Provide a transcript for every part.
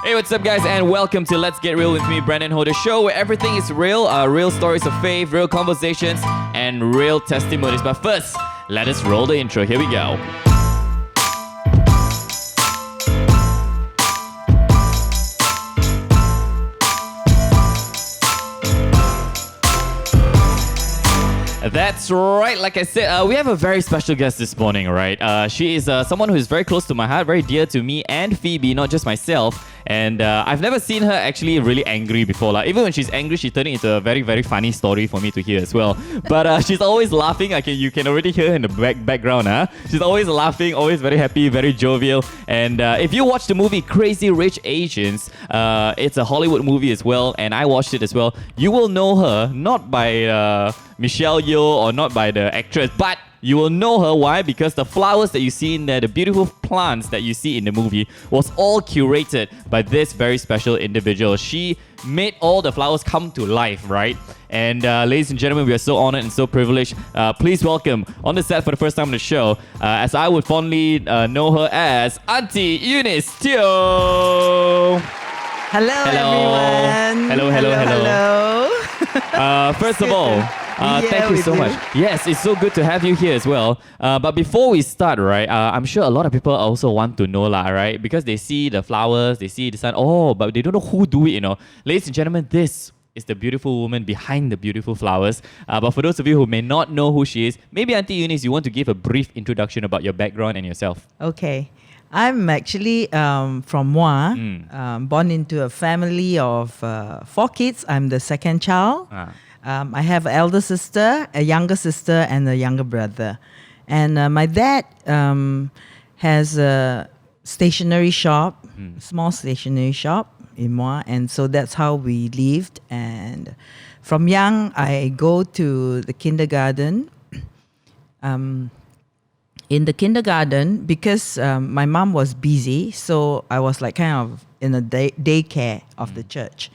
Hey, what's up, guys, and welcome to Let's Get Real with me, BRANDONHO, the show where everything is real, real stories of faith, real conversations, and real testimonies. But first, let us roll the intro. Here we go. That's right. Like I said, we have a very special guest this morning, right? She is someone who is very close to my heart, very dear to me and Phoebe, not just myself. And I've never seen her actually really angry before. Like, even when she's angry, she's turning into a very, very funny story for me to hear as well. But she's always laughing. You can already hear her in the background. She's always laughing, always very happy, very jovial. And if you watch the movie Crazy Rich Asians, it's a Hollywood movie as well, and I watched it as well. You will know her not by Michelle Yeoh or not by the actress, but you will know her. Why? Because the flowers that you see in there, the beautiful plants that you see in the movie, was all curated by this very special individual. She made all the flowers come to life, right? And ladies and gentlemen, we are so honored and so privileged. Please welcome on the set for the first time on the show, as I would fondly know her as Auntie Eunice Teo. Hello, everyone. Hello. First of all, thank you so much. Yes, it's so good to have you here as well. But before we start, right, I'm sure a lot of people also want to know, right? Because they see the flowers, they see the sun, but they don't know who do it, Ladies and gentlemen, this is the beautiful woman behind the beautiful flowers. But for those of you who may not know who she is, maybe Auntie Eunice, you want to give a brief introduction about your background and yourself. Okay. I'm actually from Mua, born into a family of 4 kids. I'm the second child. I have an elder sister, a younger sister, and a younger brother. And my dad has a stationery shop, small stationery shop in Mua. And so that's how we lived. And from young, I go to the kindergarten. In the kindergarten, because my mom was busy, so I was like kind of in a daycare of the church.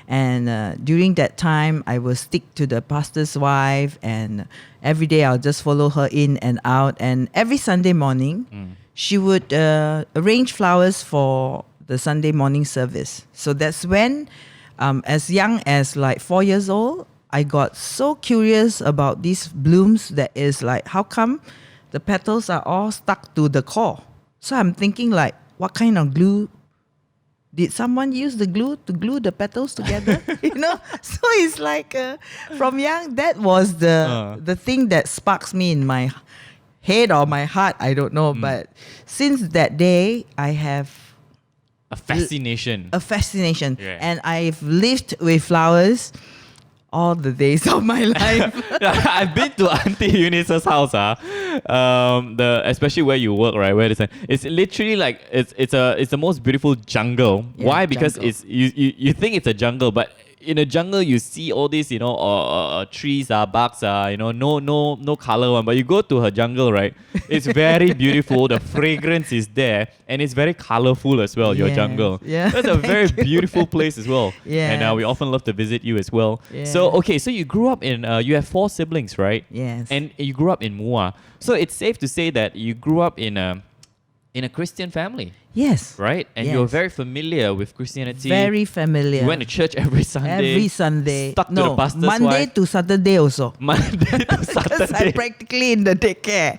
And during that time, I will stick to the pastor's wife, and every day I'll just follow her in and out. And every Sunday morning, she would arrange flowers for the Sunday morning service. So that's when, as young as like 4 years old, I got so curious about these blooms that is like, how come the petals are all stuck to the core? So I'm thinking like, what kind of glue? Did someone use the glue to glue the petals together? So it's like from young, that was the thing that sparks me in my head or my heart. I don't know. But since that day, I have a fascination. Yeah. And I've lived with flowers all the days of my life. I've been to Auntie Eunice's house, especially where you work, right? Where it's literally like it's the most beautiful jungle. Yeah, why? Because jungle. it's you think it's a jungle, but in a jungle you see all these trees, barks, no color one. But you go to her jungle, right? It's very beautiful. The fragrance is there, and it's very colorful as well. Your jungle, that's a very beautiful place as well. And we often love to visit you as well. So you grew up in you have 4 siblings, right? Yes. And you grew up in Mua. So it's safe to say that you grew up in a Christian family. Yes. Right? And you're very familiar with Christianity. Very familiar. You went to church every Sunday. Every Sunday. Stuck to the pastor's Monday wife. to Saturday also. Monday to Because Saturday. I'm practically in the daycare.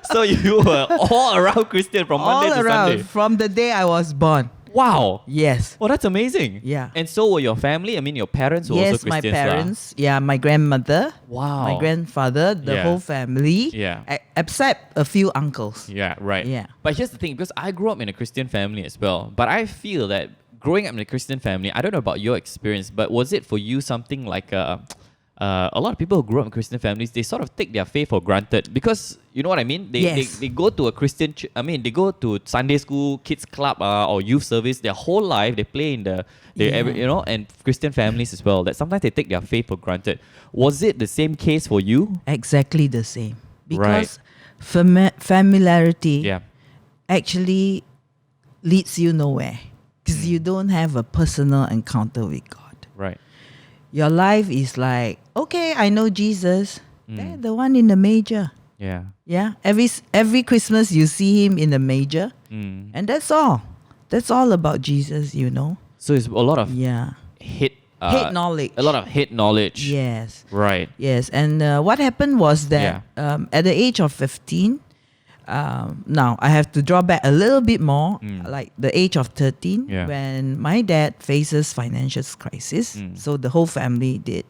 So you were all around Christian from Monday all to around, Sunday. from the day I was born. Wow. Yes. Oh, that's amazing. Yeah. And so were your family? I mean, your parents were also Christians. Yes, my parents. Yeah, my grandmother. Wow. My grandfather, the whole family. Yeah. Except a few uncles. Yeah, right. Yeah. But here's the thing, because I grew up in a Christian family as well. But I feel that growing up in a Christian family, I don't know about your experience, but was it for you something like a lot of people who grew up in Christian families, they sort of take their faith for granted, because you know what I mean? They go to a Christian, they go to Sunday school, kids club, or youth service. Their whole life they play in and Christian families as well. That sometimes they take their faith for granted. Was it the same case for you? Exactly the same. Because Right. familiarity actually leads you nowhere, because you don't have a personal encounter with God. Right. Your life is like, okay, I know Jesus. They're the one in the manger. Yeah. Yeah. Every Christmas you see him in the manger, and that's all. That's all about Jesus, you know. So it's a lot of Yeah. hit Hate knowledge. A lot of hit knowledge. Yes. Right. Yes. And what happened was that at the age of 15, now I have to draw back a little bit more, like the age of 13, when my dad faces financial crisis. So the whole family did.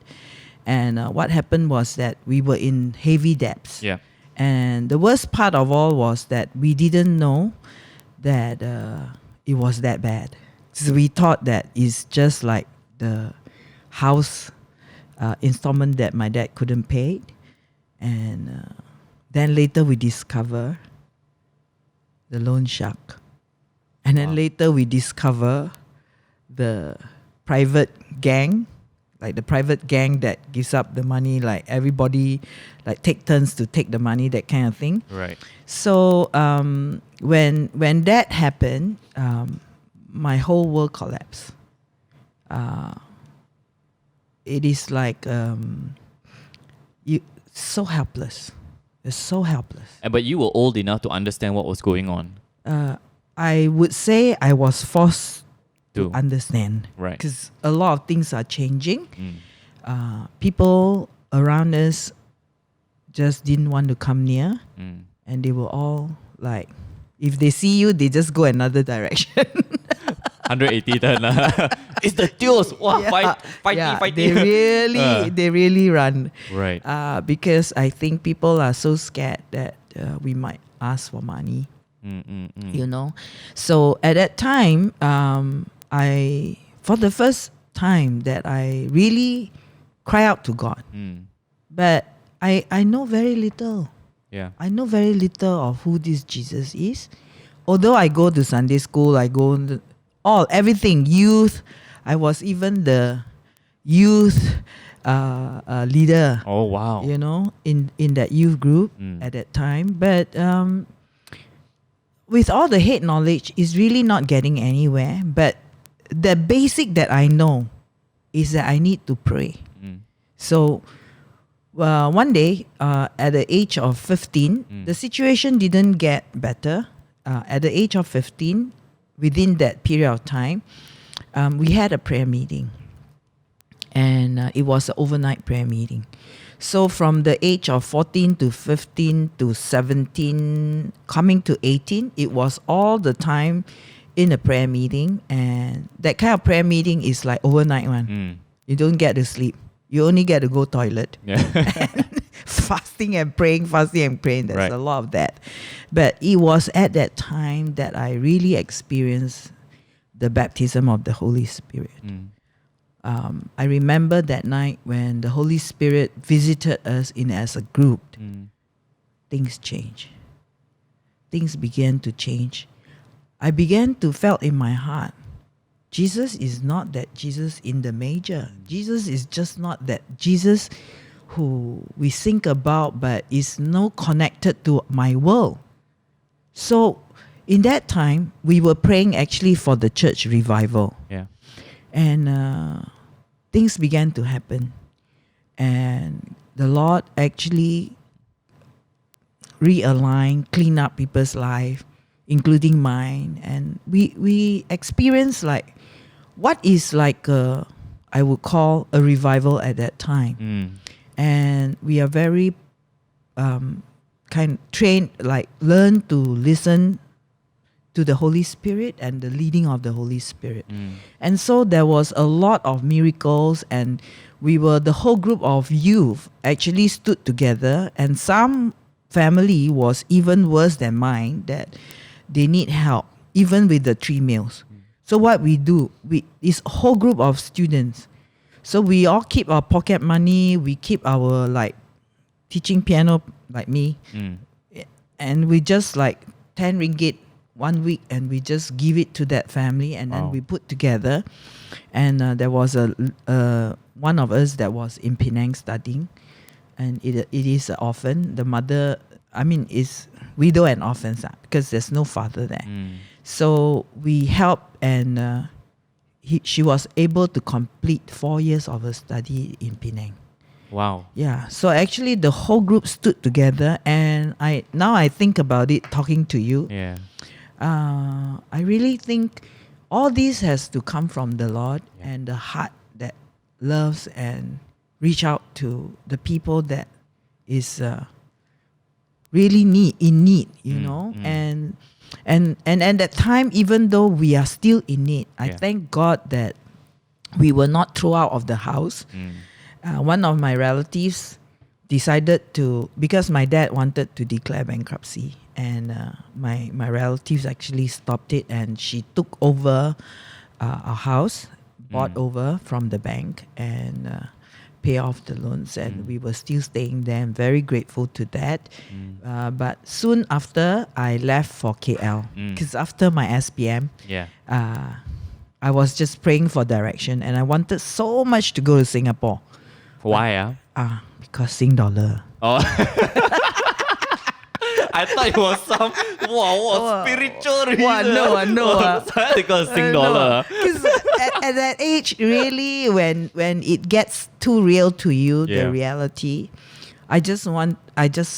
And what happened was that we were in heavy debts. Yeah. And the worst part of all was that we didn't know that it was that bad. So we thought that it's just like the house installment that my dad couldn't pay. And then later we discover the loan shark. And then later we discover the private gang, like the private gang that gives up the money, like everybody like take turns to take the money, that kind of thing. Right. So when that happened, my whole world collapsed. It is like you so helpless. It's so helpless. But you were old enough to understand what was going on. I would say I was forced to To- understand, Right. because a lot of things are changing. People around us just didn't want to come near, and they were all like, if they see you, they just go another direction. 180 turn. It's the Teos. Wow, fighty. They really run. Right. Because I think people are so scared that we might ask for money. You know. So at that time, for the first time that I really cry out to God. But I know very little. Yeah. I know very little of who this Jesus is. Although I go to Sunday school, I go everything, youth. I was even the youth leader. Oh, wow. You know, in that youth group at that time. But with all the hate knowledge, it's really not getting anywhere. But the basic that I know is that I need to pray. So one day, at the age of 15, the situation didn't get better. At the age of 15, within that period of time, we had a prayer meeting. And it was an overnight prayer meeting. So from the age of 14 to 15 to 17, coming to 18, it was all the time in a prayer meeting. And that kind of prayer meeting is like overnight one. You don't get to sleep. You only get to go toilet. Yeah. Fasting and praying. There's Right. a lot of that. But it was at that time that I really experienced the baptism of the Holy Spirit. I remember that night when the Holy Spirit visited us as a group. Things changed. Things began to change. I began to felt in my heart, Jesus is not that Jesus in the major. Jesus is just not that Jesus who we think about, but is not connected to my world. So in that time, we were praying actually for the church revival. Yeah. And things began to happen. And the Lord actually realigned, cleaned up people's life, including mine. And we experienced like what is like I would call a revival at that time. And we are very trained, like learn to listen to the Holy Spirit and the leading of the Holy Spirit. And so there was a lot of miracles, and the whole group of youth actually stood together, and some family was even worse than mine, that they need help, even with the 3 meals. So what we do, is a whole group of students. So we all keep our pocket money, we keep our like teaching piano, like me, and we just like 10 ringgit 1 week, and we just give it to that family, and then we put together. And there was one of us that was in Penang studying, and it is an orphan. The mother, is widow and orphans, because there's no father there. So we helped, and she was able to complete 4 years of her study in Penang. Wow. Yeah. So actually, the whole group stood together, and I think about it talking to you. Yeah. I really think all this has to come from the Lord and the heart that loves and reach out to the people that is really in need, you know. And at that time, even though we are still in need, I thank God that we were not thrown out of the house. One of my relatives decided to, because my dad wanted to declare bankruptcy, and my relatives actually stopped it, and she took over our house, bought over from the bank, and pay off the loans, and we were still staying there. I'm very grateful to that. But soon after, I left for KL, because after my SPM, I was just praying for direction, and I wanted so much to go to Singapore. Why? Because Sing dollar. Oh. I thought it was some spiritual reason. No. Because Sing dollar. Because at that age, really, when it gets too real to you, the reality, I just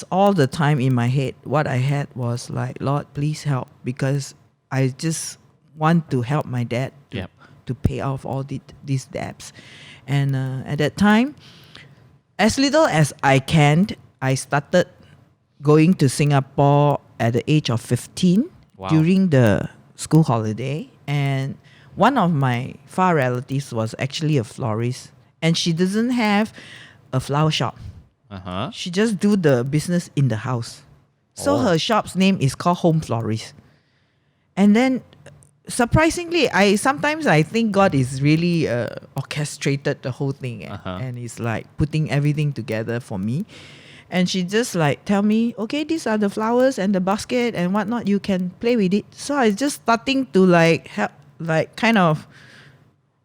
all the time in my head, what I had was like, Lord, please help, because I just want to help my dad to pay off all these debts. And at that time, as little as I can, I started going to Singapore at the age of 15 during the school holiday. And one of my far relatives was actually a florist, and she doesn't have a flower shop. She just do the business in the house. So her shop's name is called Home Florist. And then surprisingly, sometimes I think God is really orchestrated the whole thing, and it's like putting everything together for me. And she just like tell me, okay, these are the flowers and the basket and whatnot, you can play with it. So I just starting to like help, like kind of,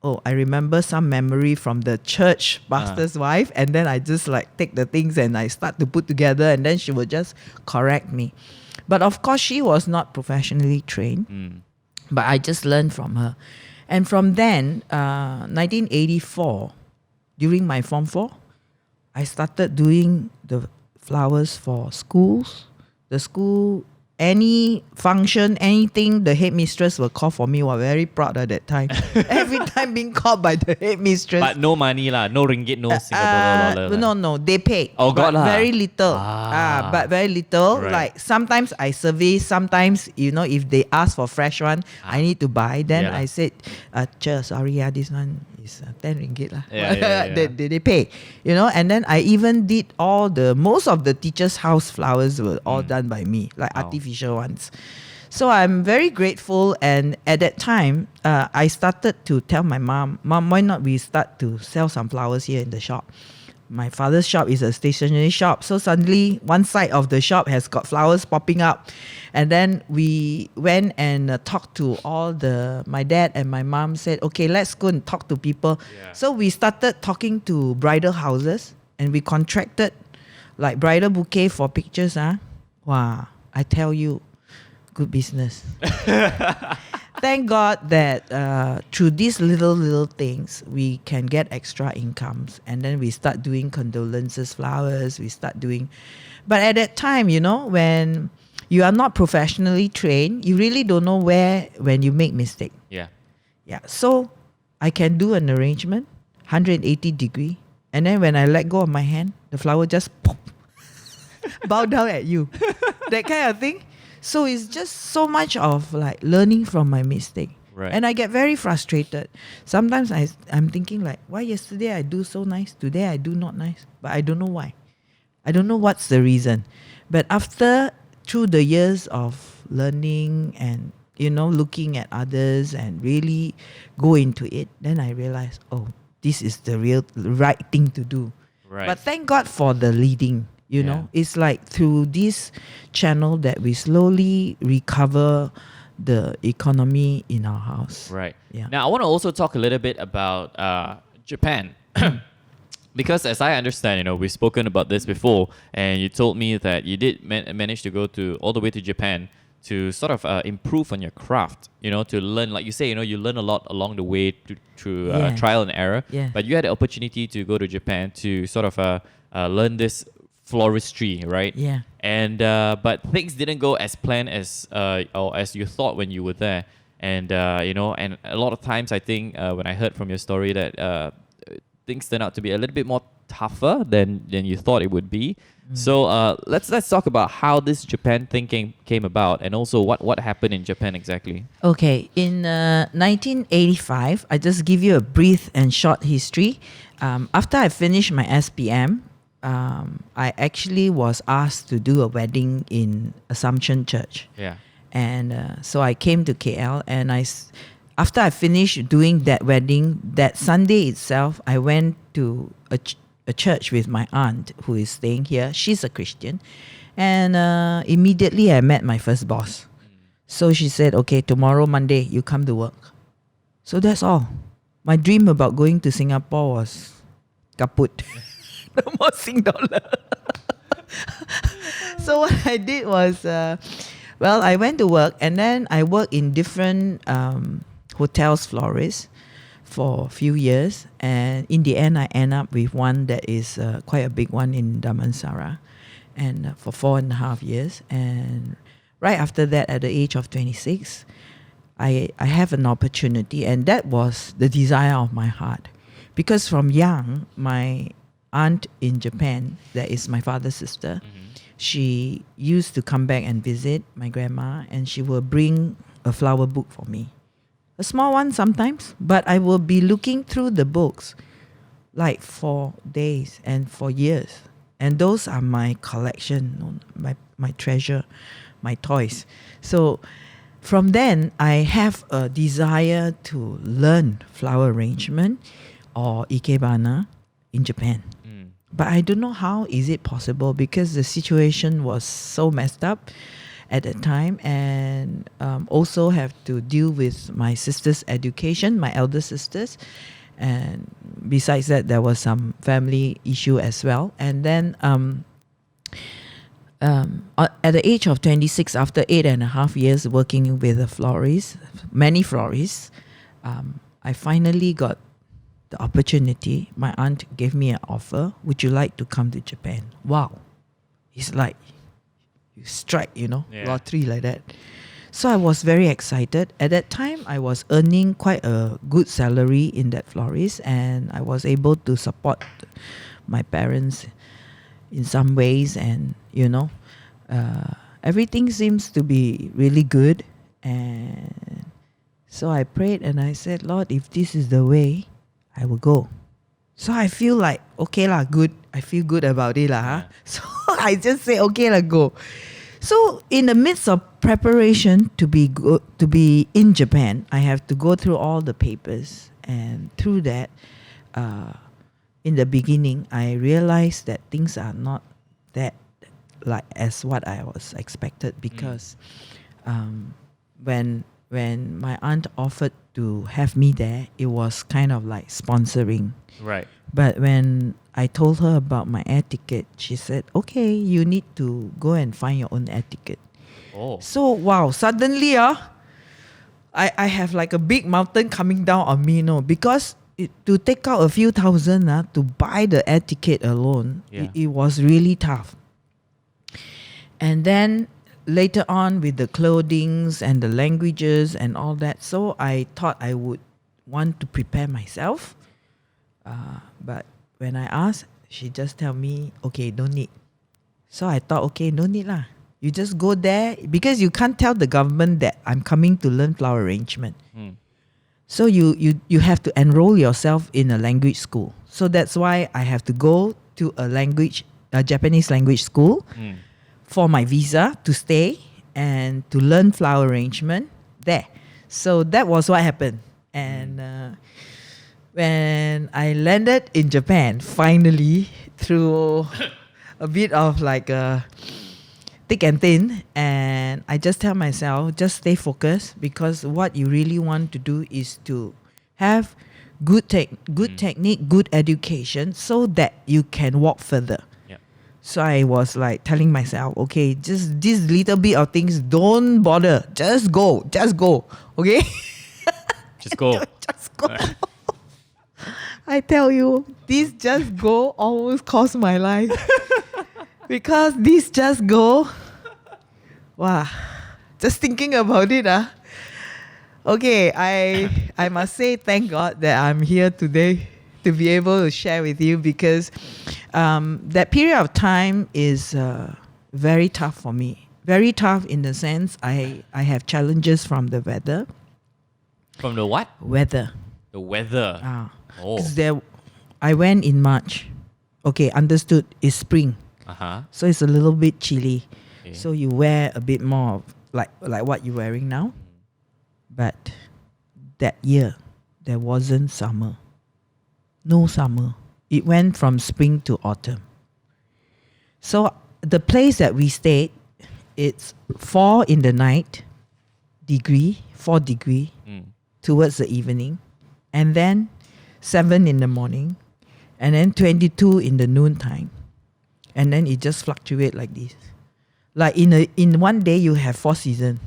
I remember some memory from the church pastor's wife, and then I just like take the things and I start to put together, and then she would just correct me. But of course, she was not professionally trained, but I just learned from her. And from then, 1984, during my Form 4, I started doing the flowers for schools. The school, any function, anything, the headmistress will call for me. We're very proud at that time. Every time being called by the headmistress. But no money lah, no ringgit, no Singapore dollar. No, they pay. Oh, God lah. Very little. But very little. Right. Like sometimes I service, sometimes, if they ask for fresh one, I need to buy. Then I said, sorry, this one is 10 ringgit lah. They pay, and then I even did most of the teachers' house flowers were all done by me, like artificial ones. So I'm very grateful. And at that time, I started to tell my mom, why not we start to sell some flowers here in the shop? My father's shop is a stationery shop. So suddenly one side of the shop has got flowers popping up. And then we went and talked to my dad and my mom said, okay, let's go and talk to people. So we started talking to bridal houses, and we contracted like bridal bouquet for pictures. Wow, I tell you, good business. Thank God that through these little things, we can get extra incomes. And then we start doing condolences flowers. But at that time, when you are not professionally trained, you really don't know when you make mistake. Yeah. So I can do an arrangement, 180 degree. And then when I let go of my hand, the flower just pop, bow down at you. That kind of thing. So it's just so much of like learning from my mistake. Right. And I get very frustrated. Sometimes I'm thinking like, why yesterday I do so nice, today I do not nice. But I don't know why. I don't know what's the reason. But through the years of learning and, looking at others and really go into it, then I realized, this is the right thing to do. Right. But thank God for the leading. It's like through this channel that we slowly recover the economy in our house. Right. Yeah. Now, I want to also talk a little bit about Japan. Because as I understand, we've spoken about this before, and you told me that you did manage to go all the way to Japan to sort of improve on your craft, to learn, like you say, you learn a lot along the way through trial and error. Yeah. But you had the opportunity to go to Japan to sort of learn this floristry, right? Yeah. And but things didn't go as planned as or as you thought when you were there. And and a lot of times I think when I heard from your story that things turned out to be a little bit more tougher than you thought it would be. So let's talk about how this Japan thing came about, and also what happened in Japan exactly. Okay, in 1985, I just give you a brief and short history. After I finished my SPM, I actually was asked to do a wedding in Assumption Church. Yeah. And so I came to KL, and after I finished doing that wedding, that Sunday itself, I went to a church with my aunt who is staying here. She's a Christian. And immediately I met my first boss. So she said, okay, tomorrow, Monday, you come to work. So that's all. My dream about going to Singapore was kaput. No more Sing dollar. So what I did was, I went to work, and then I worked in different hotels, Florist, for a few years. And in the end, I end up with one that is quite a big one in Damansara, and for 4.5 years. And right after that, at the age of 26, I have an opportunity, and that was the desire of my heart. Because from young, my aunt in Japan, that is my father's sister, she used to come back and visit my grandma, and she will bring a flower book for me. A small one sometimes, but I will be looking through the books like for days and for years. And those are my collection, my treasure, my toys. So from then, I have a desire to learn flower arrangement or ikebana in Japan. But I don't know how is it possible, because the situation was so messed up at that time, and also have to deal with my sister's education, my elder sisters. And besides that, there was some family issue as well. And then at the age of 26, after 8.5 years working with a florist, many florists, I finally got the opportunity. My aunt gave me an offer. Would you like to come to Japan? Wow. It's like you strike, lottery like that. So I was very excited. At that time, I was earning quite a good salary in that florist, and I was able to support my parents in some ways. And, everything seems to be really good. And so I prayed and I said, Lord, if this is the way, I will go. So I feel like, okay lah, good. I feel good about it lah. Huh? So I just say, okay lah, go. So in the midst of preparation to be in Japan, I have to go through all the papers. And through that, in the beginning, I realized that things are not that like as what I was expected, because when my aunt offered to have me there, it was kind of like sponsoring. Right. But when I told her about my air ticket, she said, okay, you need to go and find your own air ticket. Oh. So, wow, suddenly I have like a big mountain coming down on me, because to take out a few thousand to buy the air ticket alone, it was really tough. And then later on with the clothings and the languages and all that, so I thought I would want to prepare myself. But when I asked, she just tell me, okay, don't need. So I thought, okay, no need lah. You just go there, because you can't tell the government that I'm coming to learn flower arrangement. So you have to enroll yourself in a language school. So that's why I have to go to a Japanese language school for my visa to stay and to learn flower arrangement there. So that was what happened. And when I landed in Japan, finally, through a bit of like thick and thin, and I just tell myself, just stay focused, because what you really want to do is to have good technique, good education, so that you can walk further. So I was like telling myself, okay, just this little bit of things, don't bother. Just go. Okay? Just go. Just go. I tell you, this just go almost cost my life. because this just go. Wow. Just thinking about it, Okay, I must say thank God that I'm here today to be able to share with you, because that period of time is very tough for me. Very tough in the sense I have challenges from the weather. From the what? Weather. The weather. Oh. 'Cause I went in March. Okay, understood. It's spring. Uh-huh. So it's a little bit chilly. Okay. So you wear a bit more of like what you're wearing now. But that year, there wasn't summer. No summer. It went from spring to autumn. So the place that we stayed, it's 4 in the night, 4 degree towards the evening. And then 7 in the morning. And then 22 in the noontime. And then it just fluctuate like this. Like in one day you have 4 seasons.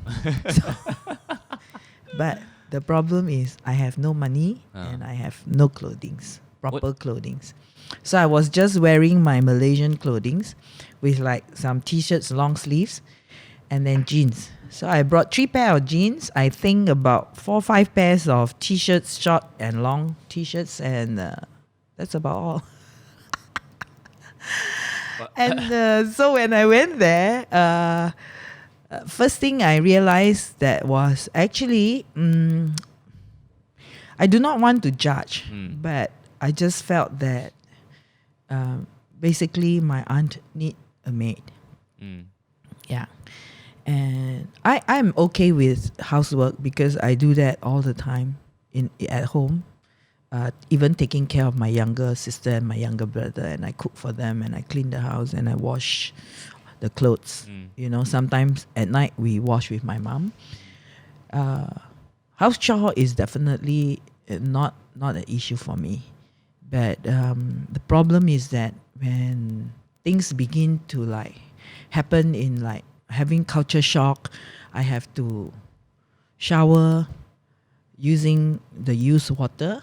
But the problem is I have no money and I have no proper clothing. So I was just wearing my Malaysian clothing with like some t-shirts, long sleeves, and then jeans. So I brought 3 pair of jeans. I think about 4 or 5 pairs of t-shirts, short and long t-shirts, and that's about all. And so when I went there, first thing I realized that was actually, I do not want to judge, but I just felt that basically my aunt need a maid. Yeah. And I'm okay with housework because I do that all the time at home. Even taking care of my younger sister and my younger brother, and I cook for them, and I clean the house, and I wash the clothes. You know, sometimes at night we wash with my mom. House chore is definitely not an issue for me, but the problem is that when things begin to like happen in like having culture shock, I have to shower using the used water.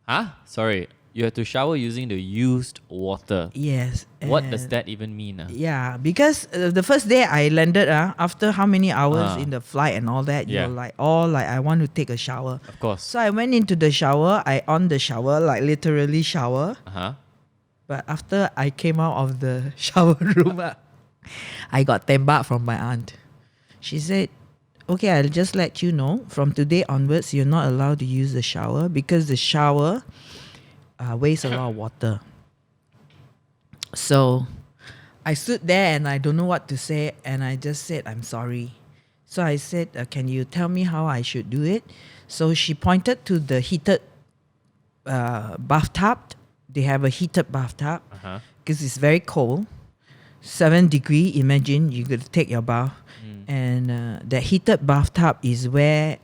Huh? Sorry. You have to shower using the used water. Yes. What does that even mean? Yeah, because the first day I landed, after how many hours in the flight and all that, you're like, I want to take a shower. Of course. So I went into the shower, I on the shower, like literally shower. But after I came out of the shower room, I got tembak from my aunt. She said, okay, I'll just let you know, from today onwards, you're not allowed to use the shower because the shower wastes a lot of water. So I stood there and I don't know what to say, and I just said, I'm sorry. So I said, can you tell me how I should do it? So she pointed to the heated bathtub. They have a heated bathtub because it's very cold. 7 degree, imagine you could take your bath. And the heated bathtub is where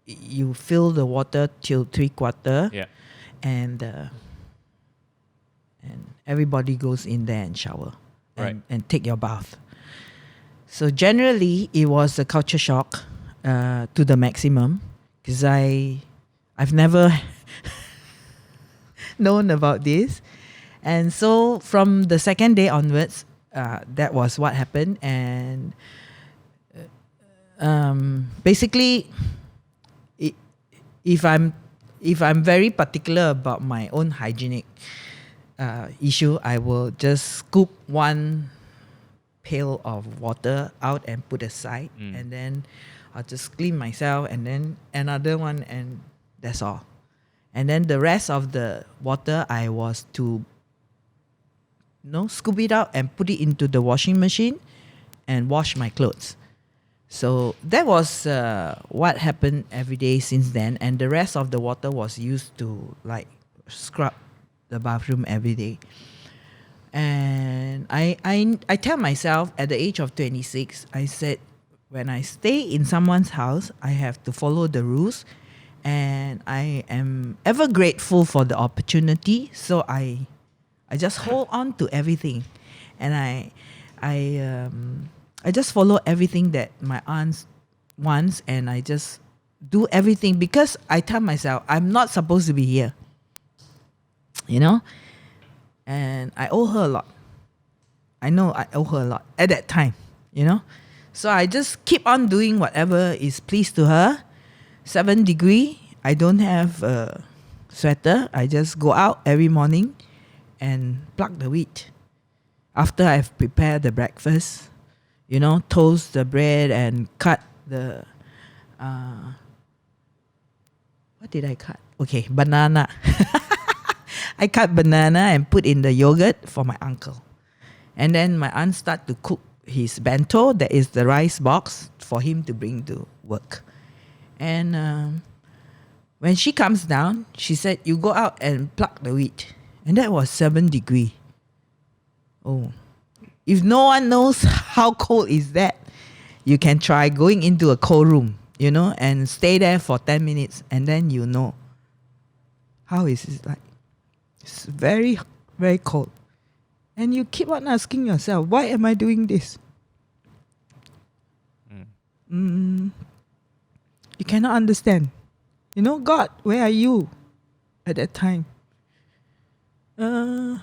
you fill the water till 3/4. Yeah. And everybody goes in there and shower and take your bath. So generally, it was a culture shock to the maximum because I've never known about this. And so from the second day onwards, that was what happened. And basically, if I'm very particular about my own hygienic issue, I will just scoop 1 pail of water out and put aside, and then I'll just clean myself, and then another one, and that's all. And then the rest of the water, I was to scoop it out and put it into the washing machine and wash my clothes. So that was what happened every day since then, and the rest of the water was used to like scrub the bathroom every day. And I tell myself at the age of 26, I said, when I stay in someone's house, I have to follow the rules, and I am ever grateful for the opportunity. So I just hold on to everything, and I just follow everything that my aunt wants, and I just do everything because I tell myself I'm not supposed to be here. And I owe her a lot. I know I owe her a lot at that time, you know. So I just keep on doing whatever is pleased to her. 7 degree, I don't have a sweater. I just go out every morning and pluck the wheat. After I've prepared the breakfast, you know, toast the bread and cut the, what did I cut? Okay, banana. I cut banana and put in the yogurt for my uncle. And then my aunt start to cook his bento, that is the rice box, for him to bring to work. And when she comes down, she said, you go out and pluck the wheat. And that was 7 degree. Oh, if no one knows how cold is that, you can try going into a cold room, you know, and stay there for 10 minutes, and then you know how is it like. It's very, very cold. And you keep on asking yourself, why am I doing this? You cannot understand. You know, God, where are you at that time? I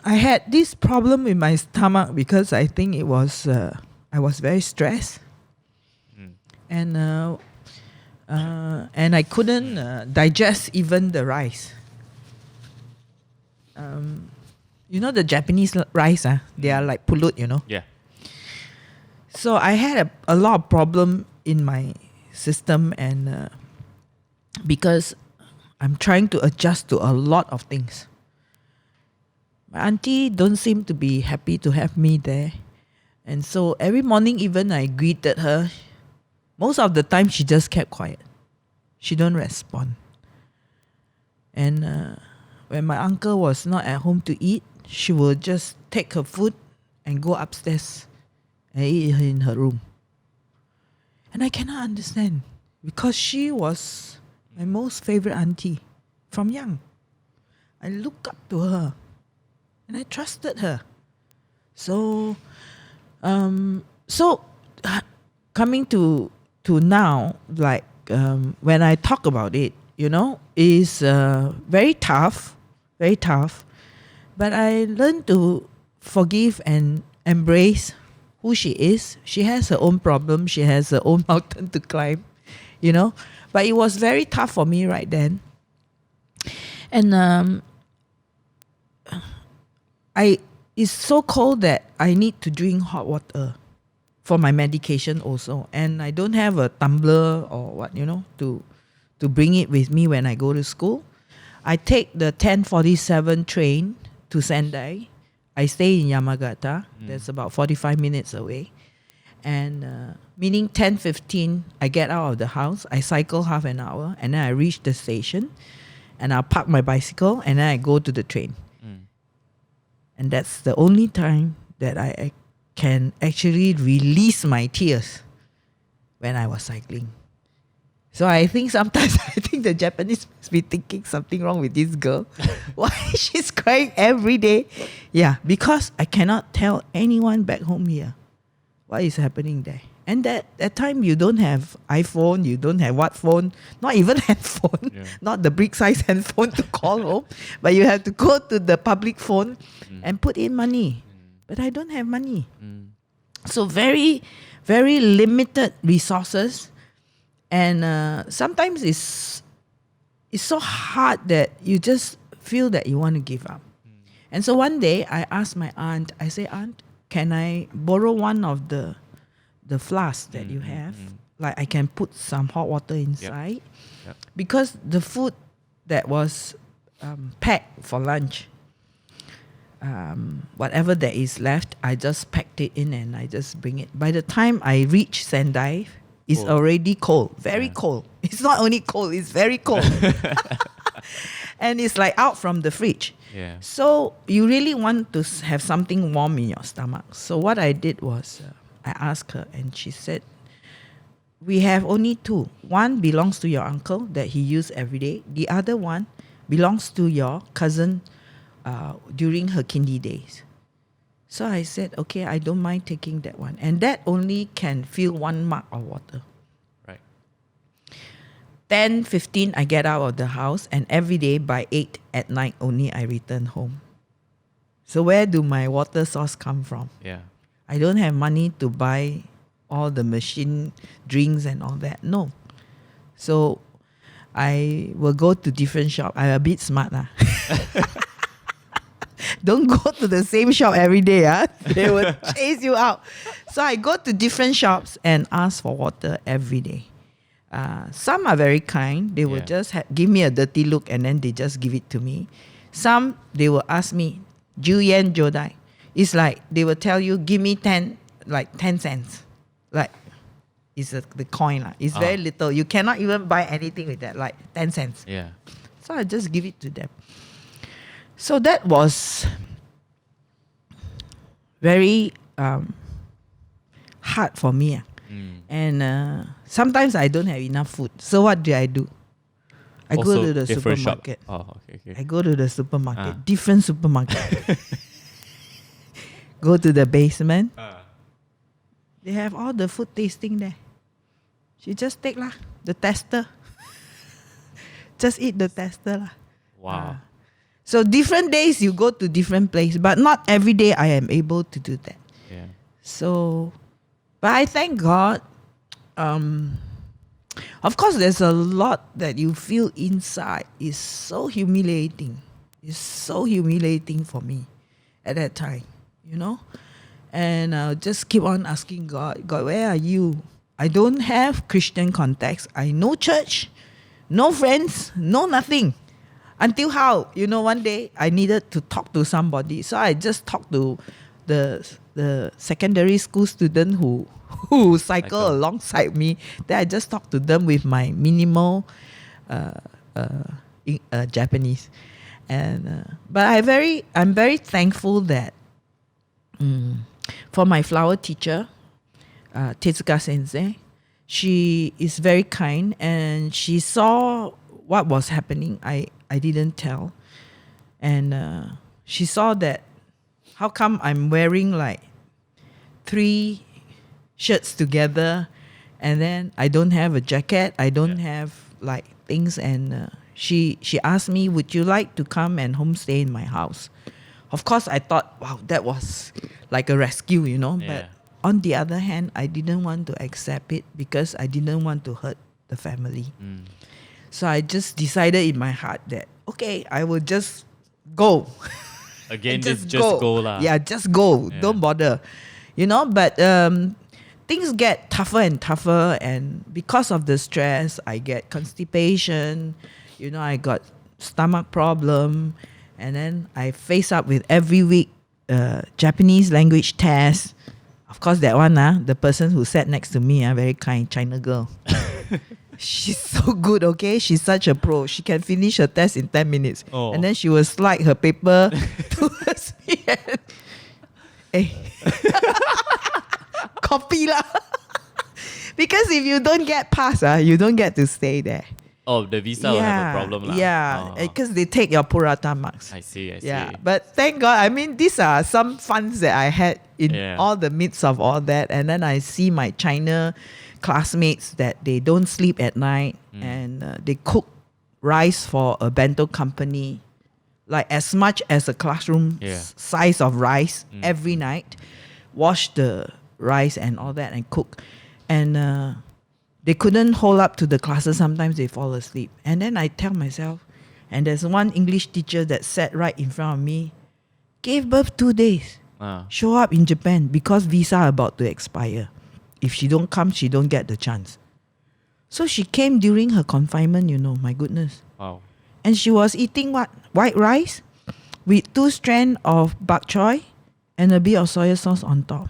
had this problem with my stomach because I think it was I was very stressed, and I couldn't digest even the rice. You know the Japanese rice, they are like pulut, you know. Yeah. So I had a lot of problem in my system, and because I'm trying to adjust to a lot of things. My auntie don't seem to be happy to have me there. And so every morning even I greeted her, most of the time she just kept quiet. She don't respond. And when my uncle was not at home to eat, she would just take her food and go upstairs and eat in her room. And I cannot understand because she was my most favorite auntie from young. I look up to her and I trusted her. So coming to now, like when I talk about it, you know, is very tough. But I learned to forgive and embrace who she is. She has her own problem. She has her own mountain to climb, you know. But it was very tough for me right then. And it's so cold that I need to drink hot water for my medication also. And I don't have a tumbler or what, you know, to bring it with me when I go to school. I take the 10:47 train to Sendai. I stay in Yamagata. That's about 45 minutes away. And meaning 10:15, I get out of the house. I cycle half an hour, and then I reach the station, and I'll park my bicycle, and then I go to the train. And that's the only time that I can actually release my tears when I was cycling. So I think sometimes the Japanese must be thinking something wrong with this girl. Why she's crying every day? Yeah, because I cannot tell anyone back home here what is happening there. And that time you don't have iPhone, you don't have what phone, not even handphone, not the brick size handphone to call home, but you have to go to the public phone and put in money. But I don't have money. So very, very limited resources. And sometimes it's so hard that you just feel that you want to give up. And so one day I asked my aunt, I say, Aunt, can I borrow one of the flasks that you have? Like I can put some hot water inside. Yep. Because the food that was packed for lunch, whatever that is left, I just packed it in and I just bring it. By the time I reach Sendai, it's already cold, very cold. It's not only cold, it's very cold. And it's like out from the fridge. Yeah. So you really want to have something warm in your stomach. So what I did was, I asked her and she said, we have only two. One belongs to your uncle that he used every day. The other one belongs to your cousin during her kindy days. So I said, okay, I don't mind taking that one. And that only can fill 1 mug of water. Right. 10:15, I get out of the house, and every day by 8 at night only I return home. So where do my water source come from? Yeah. I don't have money to buy all the machine drinks and all that. No. So I will go to different shop. I'm a bit smart. Don't go to the same shop every day. They will chase you out. So I go to different shops and ask for water every day. Some are very kind. They will just give me a dirty look and then they just give it to me. Some, they will ask me, "Ju yen jodai." It's like they will tell you, "Give me 10 cents." Like, it's the coin. It's very little. You cannot even buy anything with that, like 10 cents. Yeah. So I just give it to them. So that was very hard for me. And sometimes I don't have enough food. So what do? I Also go to the different shop. supermarket. Okay. I go to the supermarket, different supermarket. Go to the basement. They have all the food tasting there. She just take the tester. Just eat the tester lah. Wow. So different days you go to different place, but not every day I am able to do that. Yeah. So, but I thank God. Of course, there's a lot that you feel inside. It's so humiliating. It's so humiliating for me at that time, And I'll just keep on asking God, where are you? I don't have Christian contacts. I no church, no friends, no nothing. Until how? One day I needed to talk to somebody. So I just talked to the secondary school student who cycle alongside me. Then I just talked to them with my minimal Japanese. But I'm very thankful that for my flower teacher, Tezuka Sensei, she is very kind and she saw what was happening. I didn't tell. And she saw that how come I'm wearing like 3 shirts together and then I don't have a jacket, I don't have like things, and she asked me, would you like to come and homestay in my house? Of course I thought, wow, that was like a rescue, but on the other hand, I didn't want to accept it because I didn't want to hurt the family. So I just decided in my heart that, okay, I will just go. Again, just go lah. Yeah, just go. Yeah. Don't bother. But things get tougher and tougher. And because of the stress, I get constipation. I got stomach problem. And then I face up with every week Japanese language test. Of course, that one, the person who sat next to me, very kind, China girl. She's so good, okay? She's such a pro. She can finish her test in 10 minutes. Oh. And then she will slide her paper towards me and, hey, copy lah. Because if you don't get past, you don't get to stay there. Oh, the visa will have a problem lah. Yeah, because they take your Purata marks. I see. Yeah, but thank God. I mean, these are some funds that I had in all the midst of all that. And then I see my China classmates that they don't sleep at night and they cook rice for a bento company, like as much as a classroom size of rice every night, wash the rice and all that and cook. And they couldn't hold up to the classes. Sometimes they fall asleep. And then I tell myself, and there's one English teacher that sat right in front of me, gave birth 2 days, show up in Japan because visa about to expire. If she don't come, she don't get the chance. So she came during her confinement, my goodness. Wow. And she was eating what? White rice with 2 strands of bak choy and a bit of soy sauce on top.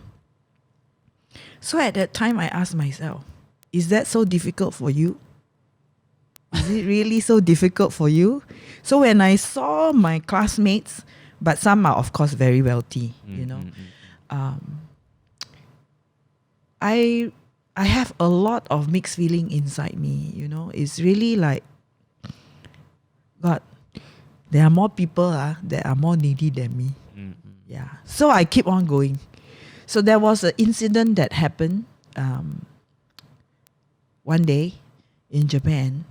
So at that time, I asked myself, is that so difficult for you? Is it really so difficult for you? So when I saw my classmates, but some are of course very wealthy, I have a lot of mixed feeling inside me, It's really like, God, there are more people that are more needy than me. Yeah. So I keep on going. So there was an incident that happened one day in Japan.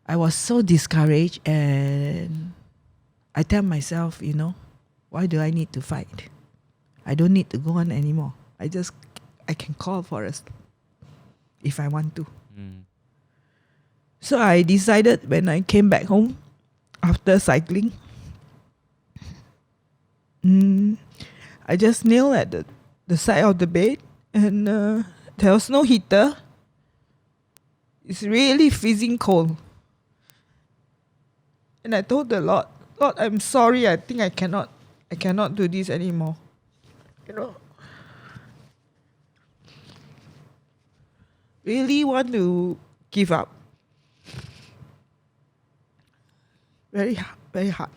I was so discouraged and I tell myself, why do I need to fight? I don't need to go on anymore. I can call Florist if I want to. So I decided when I came back home after cycling, I just kneel at the side of the bed, and there was no heater. It's really freezing cold. And I told the Lord, I'm sorry, I think I cannot do this anymore. Really want to give up. Very hard, very hard.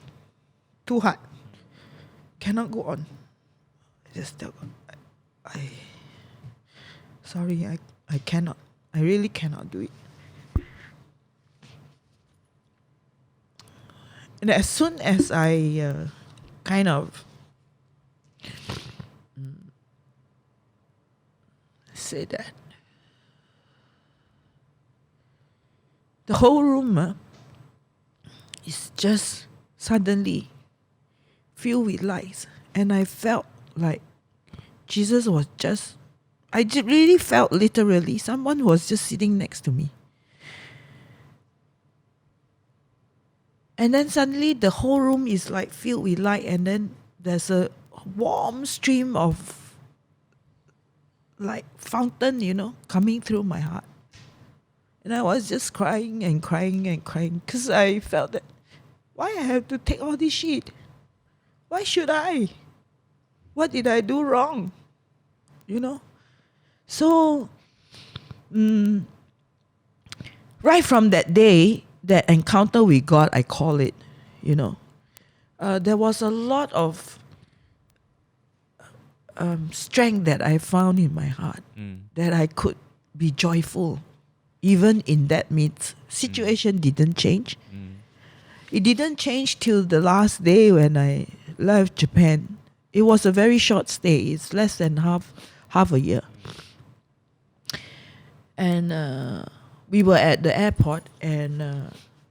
Too hard. Cannot go on. I just tell God, sorry, I cannot. I really cannot do it. And as soon as I kind of say that, the whole room is just suddenly filled with lights. And I felt like Jesus was just, really felt literally someone was just sitting next to me. And then suddenly the whole room is like filled with light, and then there's a warm stream of like fountain, coming through my heart. And I was just crying and crying and crying because I felt that, why I have to take all this shit? Why should I? What did I do wrong? So, right from that day, that encounter with God, I call it, there was a lot of strength that I found in my heart, that I could be joyful. Even in that midst, situation didn't change. It didn't change till the last day when I left Japan. It was a very short stay. It's less than half a year. And we were at the airport, and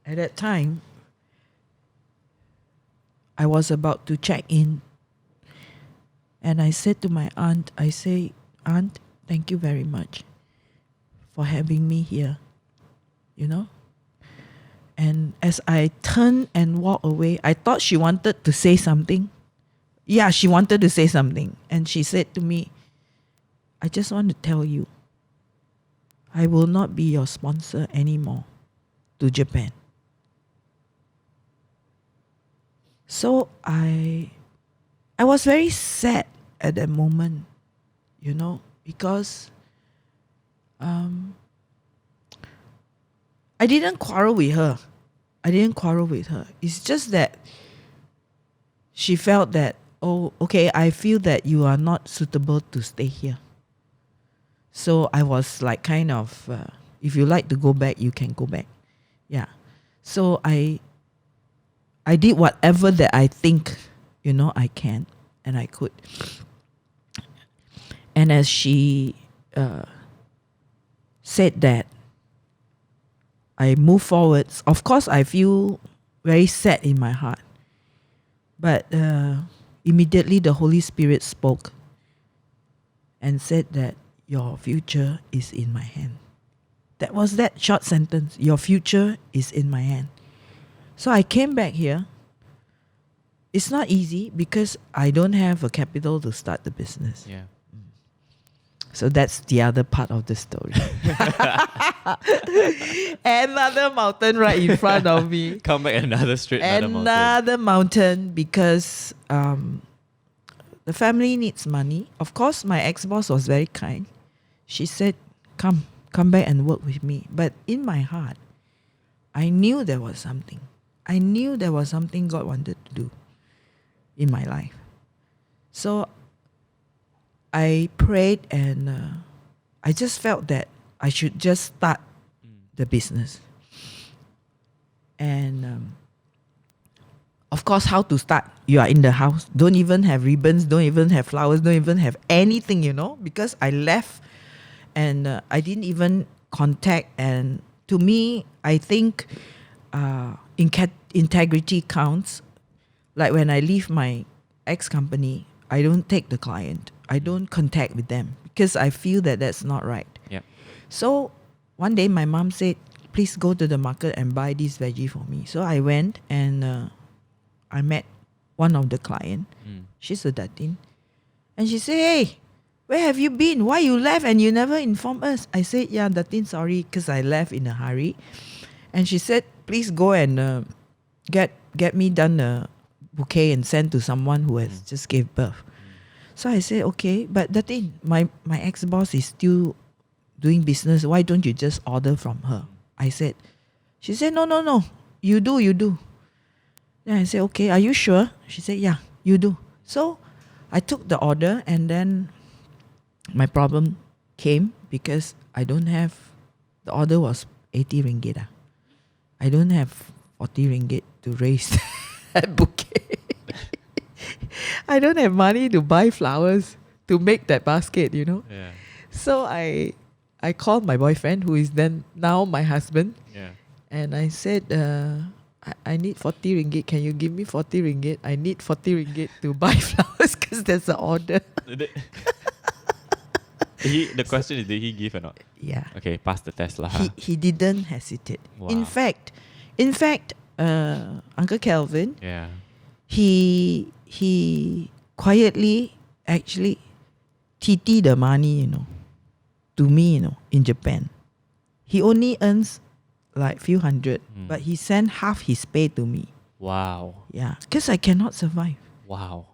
at that time, I was about to check in. And I said to my aunt, Aunt, thank you very much for having me here, And as I turned and walked away, I thought she wanted to say something. Yeah, she wanted to say something. And she said to me, I just want to tell you, I will not be your sponsor anymore to Japan. So I was very sad at that moment, because I didn't quarrel with her. It's just that she felt that, oh, okay, I feel that you are not suitable to stay here. So I was like kind of, if you like to go back, you can go back. Yeah. So I did whatever that I think, I can and I could. And as she said that, I move forwards. Of course, I feel very sad in my heart. But immediately the Holy Spirit spoke and said that your future is in my hand. That was that short sentence. Your future is in my hand. So I came back here. It's not easy because I don't have a capital to start the business. Yeah. So that's the other part of the story. Another mountain right in front of me. Come back Another mountain because the family needs money. Of course, my ex-boss was very kind. She said, come back and work with me. But in my heart, I knew there was something. I knew there was something God wanted to do in my life. So I prayed, and I just felt that I should just start the business. And of course, how to start? You are in the house. Don't even have ribbons. Don't even have flowers. Don't even have anything, because I left and I didn't even contact. And to me, I think integrity counts. Like when I leave my ex-company, I don't take the client. I don't contact with them because I feel that that's not right. Yep. So one day my mom said, please go to the market and buy this veggie for me. So I went and I met one of the client. She's a Datin. And she said, hey, where have you been? Why you left and you never informed us? I said, yeah, Datin, sorry, because I left in a hurry. And she said, please go and get me done a bouquet and send to someone who has just gave birth. So I said, okay, but Datin, my ex-boss is still doing business. Why don't you just order from her? I said, she said, no, you do. Then I said, okay, are you sure? She said, yeah, you do. So I took the order and then my problem came because I don't have, the order was 80 ringgit. I don't have 40 ringgit to raise that bouquet. I don't have money to buy flowers to make that basket, you know. Yeah. So I called my boyfriend, who is then now my husband, and I said, I need 40 ringgit. Can you give me 40 ringgit? I need 40 ringgit to buy flowers because there's an order. The question is, did he give or not? Yeah. Okay, pass the test lah. He didn't hesitate. Wow. In fact, Uncle Kelvin, Yeah. he quietly actually TT the money, you know, to me, you know, in Japan. He only earns like few hundred, but he sent half his pay to me. Wow. Yeah, because I cannot survive. Wow.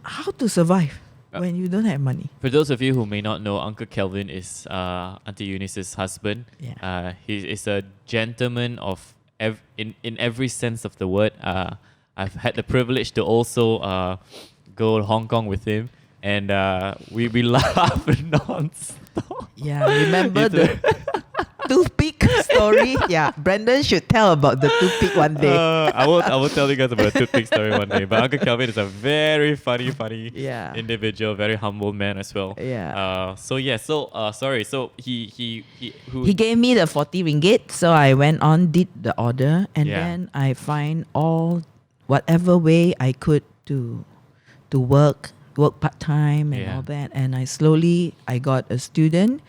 How to survive when you don't have money? For those of you who may not know, Uncle Kelvin is Auntie Eunice's husband. Yeah. He is a gentleman of in every sense of the word. I've had the privilege to also go to Hong Kong with him, and we laugh non-stop. Yeah, remember the toothpick story? Yeah, Brandon should tell about the toothpick one day. I will tell you guys about the toothpick story one day. But Uncle Kelvin is a very funny individual, very humble man as well. Yeah. Sorry. So he gave me the 40 ringgit, so I went on, did the order, and then I find whatever way I could to work part-time and all that. And I got a student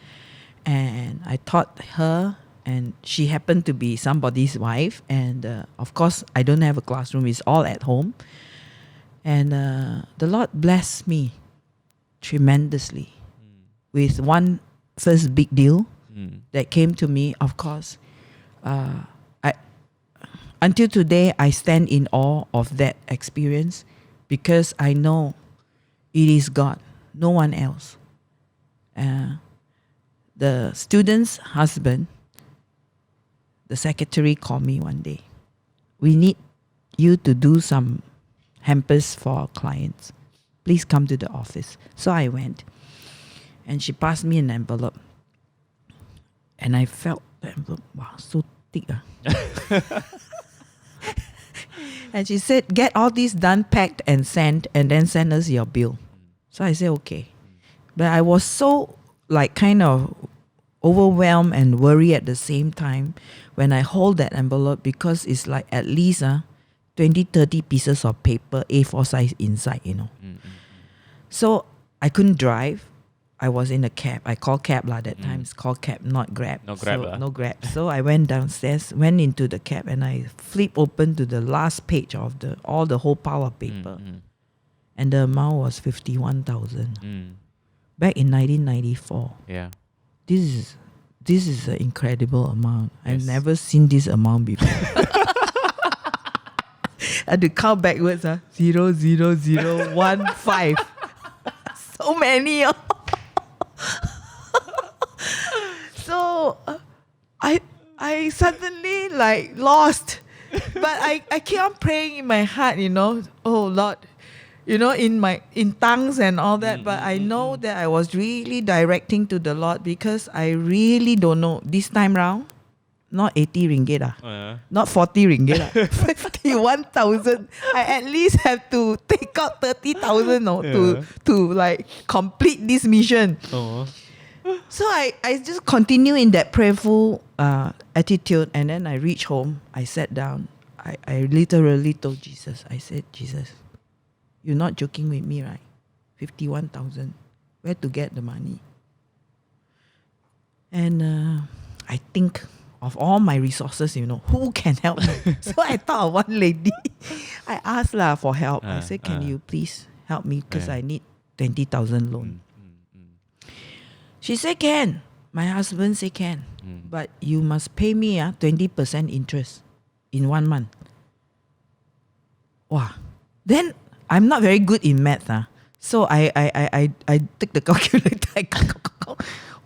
and I taught her, and she happened to be somebody's wife. And of course, I don't have a classroom. It's all at home. And the Lord blessed me tremendously with one first big deal that came to me. Of course, until today, I stand in awe of that experience because I know it is God, no one else. The student's husband, the secretary, called me one day. We need you to do some hampers for our clients. Please come to the office. So I went, and she passed me an envelope. And I felt the envelope, wow, so thick. And she said, get all these done, packed and sent, and then send us your bill. So I said, okay. But I was so kind of overwhelmed and worried at the same time when I hold that envelope, because it's like at least 20, 30 pieces of paper, A4 size inside, you know. So I couldn't drive. I was in a cab. I called cab that time. It's called cab, not Grab. No Grab. No Grab. So I went downstairs, went into the cab, and I flipped open to the last page of the whole pile of paper. And the amount was 51,000. Back in 1994. Yeah. This is an incredible amount. I've never seen this amount before. I had to count backwards. 0, 0, 0, 1, 5. So many. So I suddenly lost. But I keep on praying in my heart, you know, oh Lord, you know, in tongues and all that. But I know that I was really directing to the Lord, because I really don't know. This time round, not 80 ringgit, not 40 ringgit, 51,000. I at least have to take out 30,000 to complete this mission. So I just continue in that prayerful attitude, and then I reached home. I sat down. I literally told Jesus, I said, Jesus, you're not joking with me, right? 51,000. Where to get the money? And I think of all my resources, who can help me? So I thought of one lady. I asked her for help. I said, can you please help me? Because I need 20,000 loan. She said, can. My husband said, can. But you must pay me 20% interest in 1 month. Wow. Then I'm not very good in math. So I took the calculator.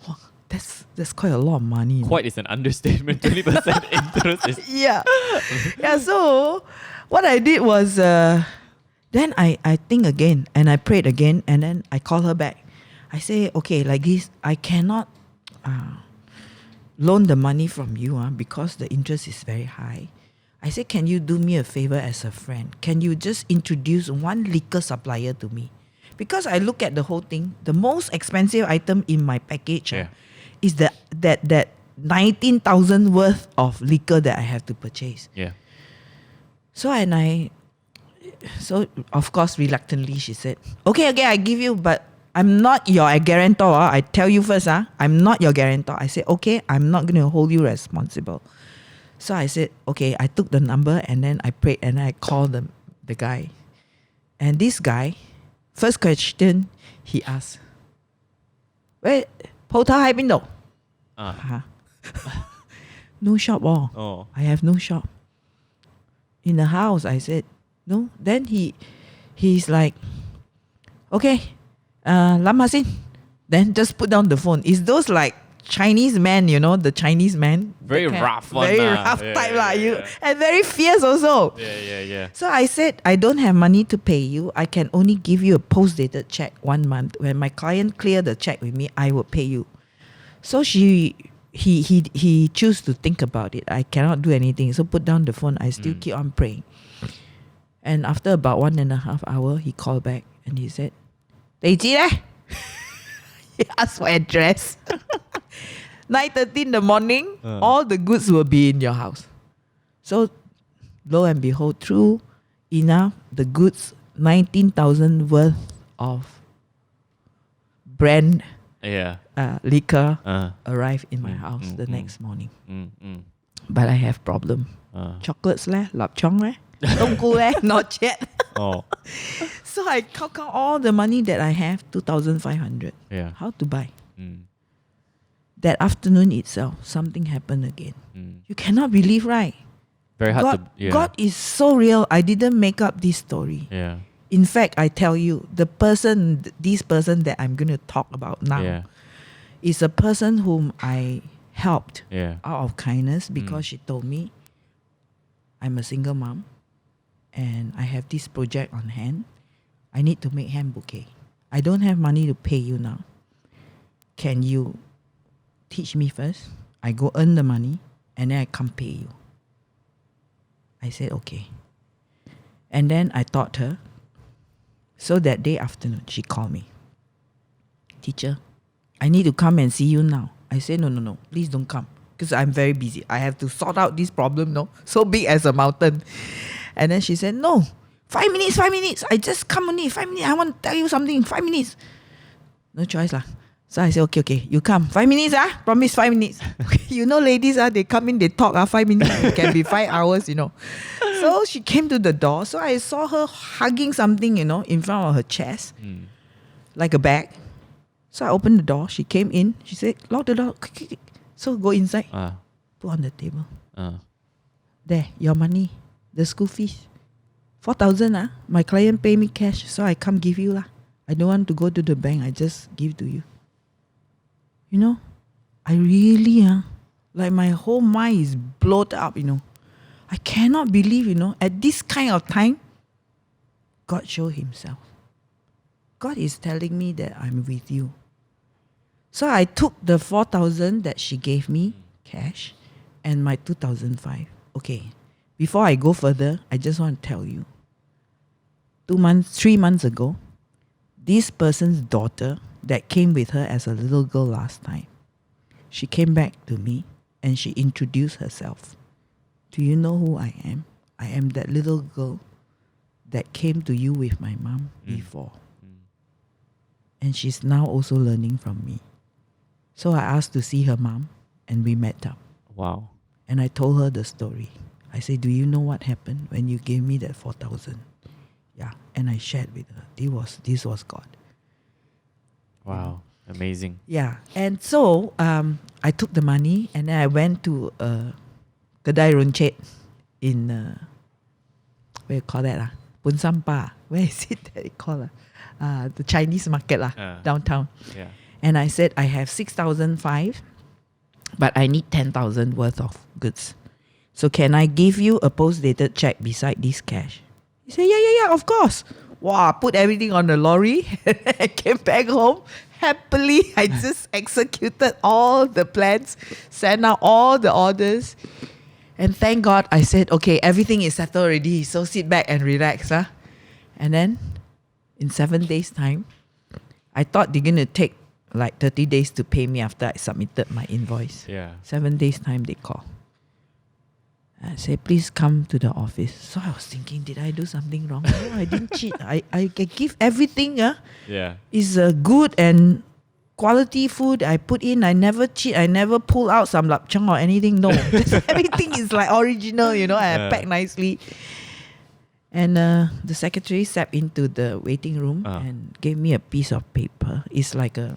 Wow, that's quite a lot of money. Quite is an understatement. 20% interest is... Yeah. So what I did was, then I think again and I prayed again and then I called her back. I say, okay, like this, I cannot loan the money from you because the interest is very high. I said, can you do me a favor as a friend? Can you just introduce one liquor supplier to me? Because I look at the whole thing, the most expensive item in my package is that 19,000 worth of liquor that I have to purchase. Yeah. So of course reluctantly she said, okay, I give you, but I'm not your guarantor. I tell you first, I'm not your guarantor. I said, okay, I'm not going to hold you responsible. So I said, okay, I took the number and then I prayed and I called the guy. And this guy, first question he asked, where, 鋪頭喺邊度? No shop. I have no shop. In the house, I said, no. Then he's like, okay, 諗下先. Then just put down the phone. It's those like Chinese man, the Chinese man. Very rough one. Very rough type. And very fierce also. Yeah. So I said, I don't have money to pay you. I can only give you a post-dated check 1 month. When my client clear the check with me, I will pay you. So he chose to think about it. I cannot do anything. So put down the phone. I still keep on praying. And after about 1.5 hours, he called back and he said, 地址呢? He asked for address. 9:30 in the morning, all the goods will be in your house. So, lo and behold, true enough, the goods, 19,000 worth of brand liquor arrived in my house the next morning. But I have problem. Chocolates lap chong not yet. So I count all the money that I have, 2,500. Yeah. How to buy? That afternoon itself, something happened again. You cannot believe, right? Very hard to... God is so real. I didn't make up this story. Yeah. In fact, I tell you, this person that I'm going to talk about now is a person whom I helped out of kindness because she told me, I'm a single mom and I have this project on hand. I need to make hand bouquet. I don't have money to pay you now. Can you teach me first? I go earn the money and then I come pay you. I said, okay. And then I taught her. So that day afternoon, she called me. Teacher, I need to come and see you now. I said, no, please don't come. Because I'm very busy. I have to sort out this problem, so big as a mountain. And then she said, no, 5 minutes. I just come only, 5 minutes. I want to tell you something, 5 minutes. No choice lah. So I said, okay, you come. 5 minutes, promise 5 minutes. Ladies, they come in, they talk, 5 minutes. It can be 5 hours, So she came to the door. So I saw her hugging something, in front of her chest, like a bag. So I opened the door. She came in. She said, lock the door. So go inside. Put on the table. There, your money, the school fees. 4,000, my client pay me cash, so I come give you lah. I don't want to go to the bank. I just give to you. I really, like my whole mind is blown up, I cannot believe, at this kind of time, God showed himself. God is telling me that I'm with you. So I took the 4,000 that she gave me, cash, and my 2,500. Okay, before I go further, I just want to tell you. 3 months ago, this person's daughter that came with her as a little girl last time, she came back to me and she introduced herself. Do you know who I am? I am that little girl that came to you with my mom before. And she's now also learning from me. So I asked to see her mom, and we met up. Wow. And I told her the story. I said, do you know what happened when you gave me that 4,000? Yeah. And I shared with her. This was God. Wow. Amazing. Yeah. And so I took the money and then I went to Kedai Ronchet in, where you call that? Pun Sampah. Where is it that you call the Chinese market downtown. Yeah. And I said, I have 6,500, but I need 10,000 worth of goods. So can I give you a post-dated check beside this cash? He said, yeah, of course. Wow, put everything on the lorry. I came back home. Happily, I just executed all the plans, sent out all the orders. And thank God, I said, okay, everything is settled already. So sit back and relax. And then, in 7 days' time, I thought they're going to take like 30 days to pay me after I submitted my invoice. Yeah. 7 days' time, they call. I said, please come to the office. So I was thinking, did I do something wrong? No, I didn't cheat. I give everything. Yeah. Is good and quality food I put in. I never cheat. I never pull out some lapchang or anything. No. Everything is like original, I pack nicely. And the secretary stepped into the waiting room and gave me a piece of paper. It's like the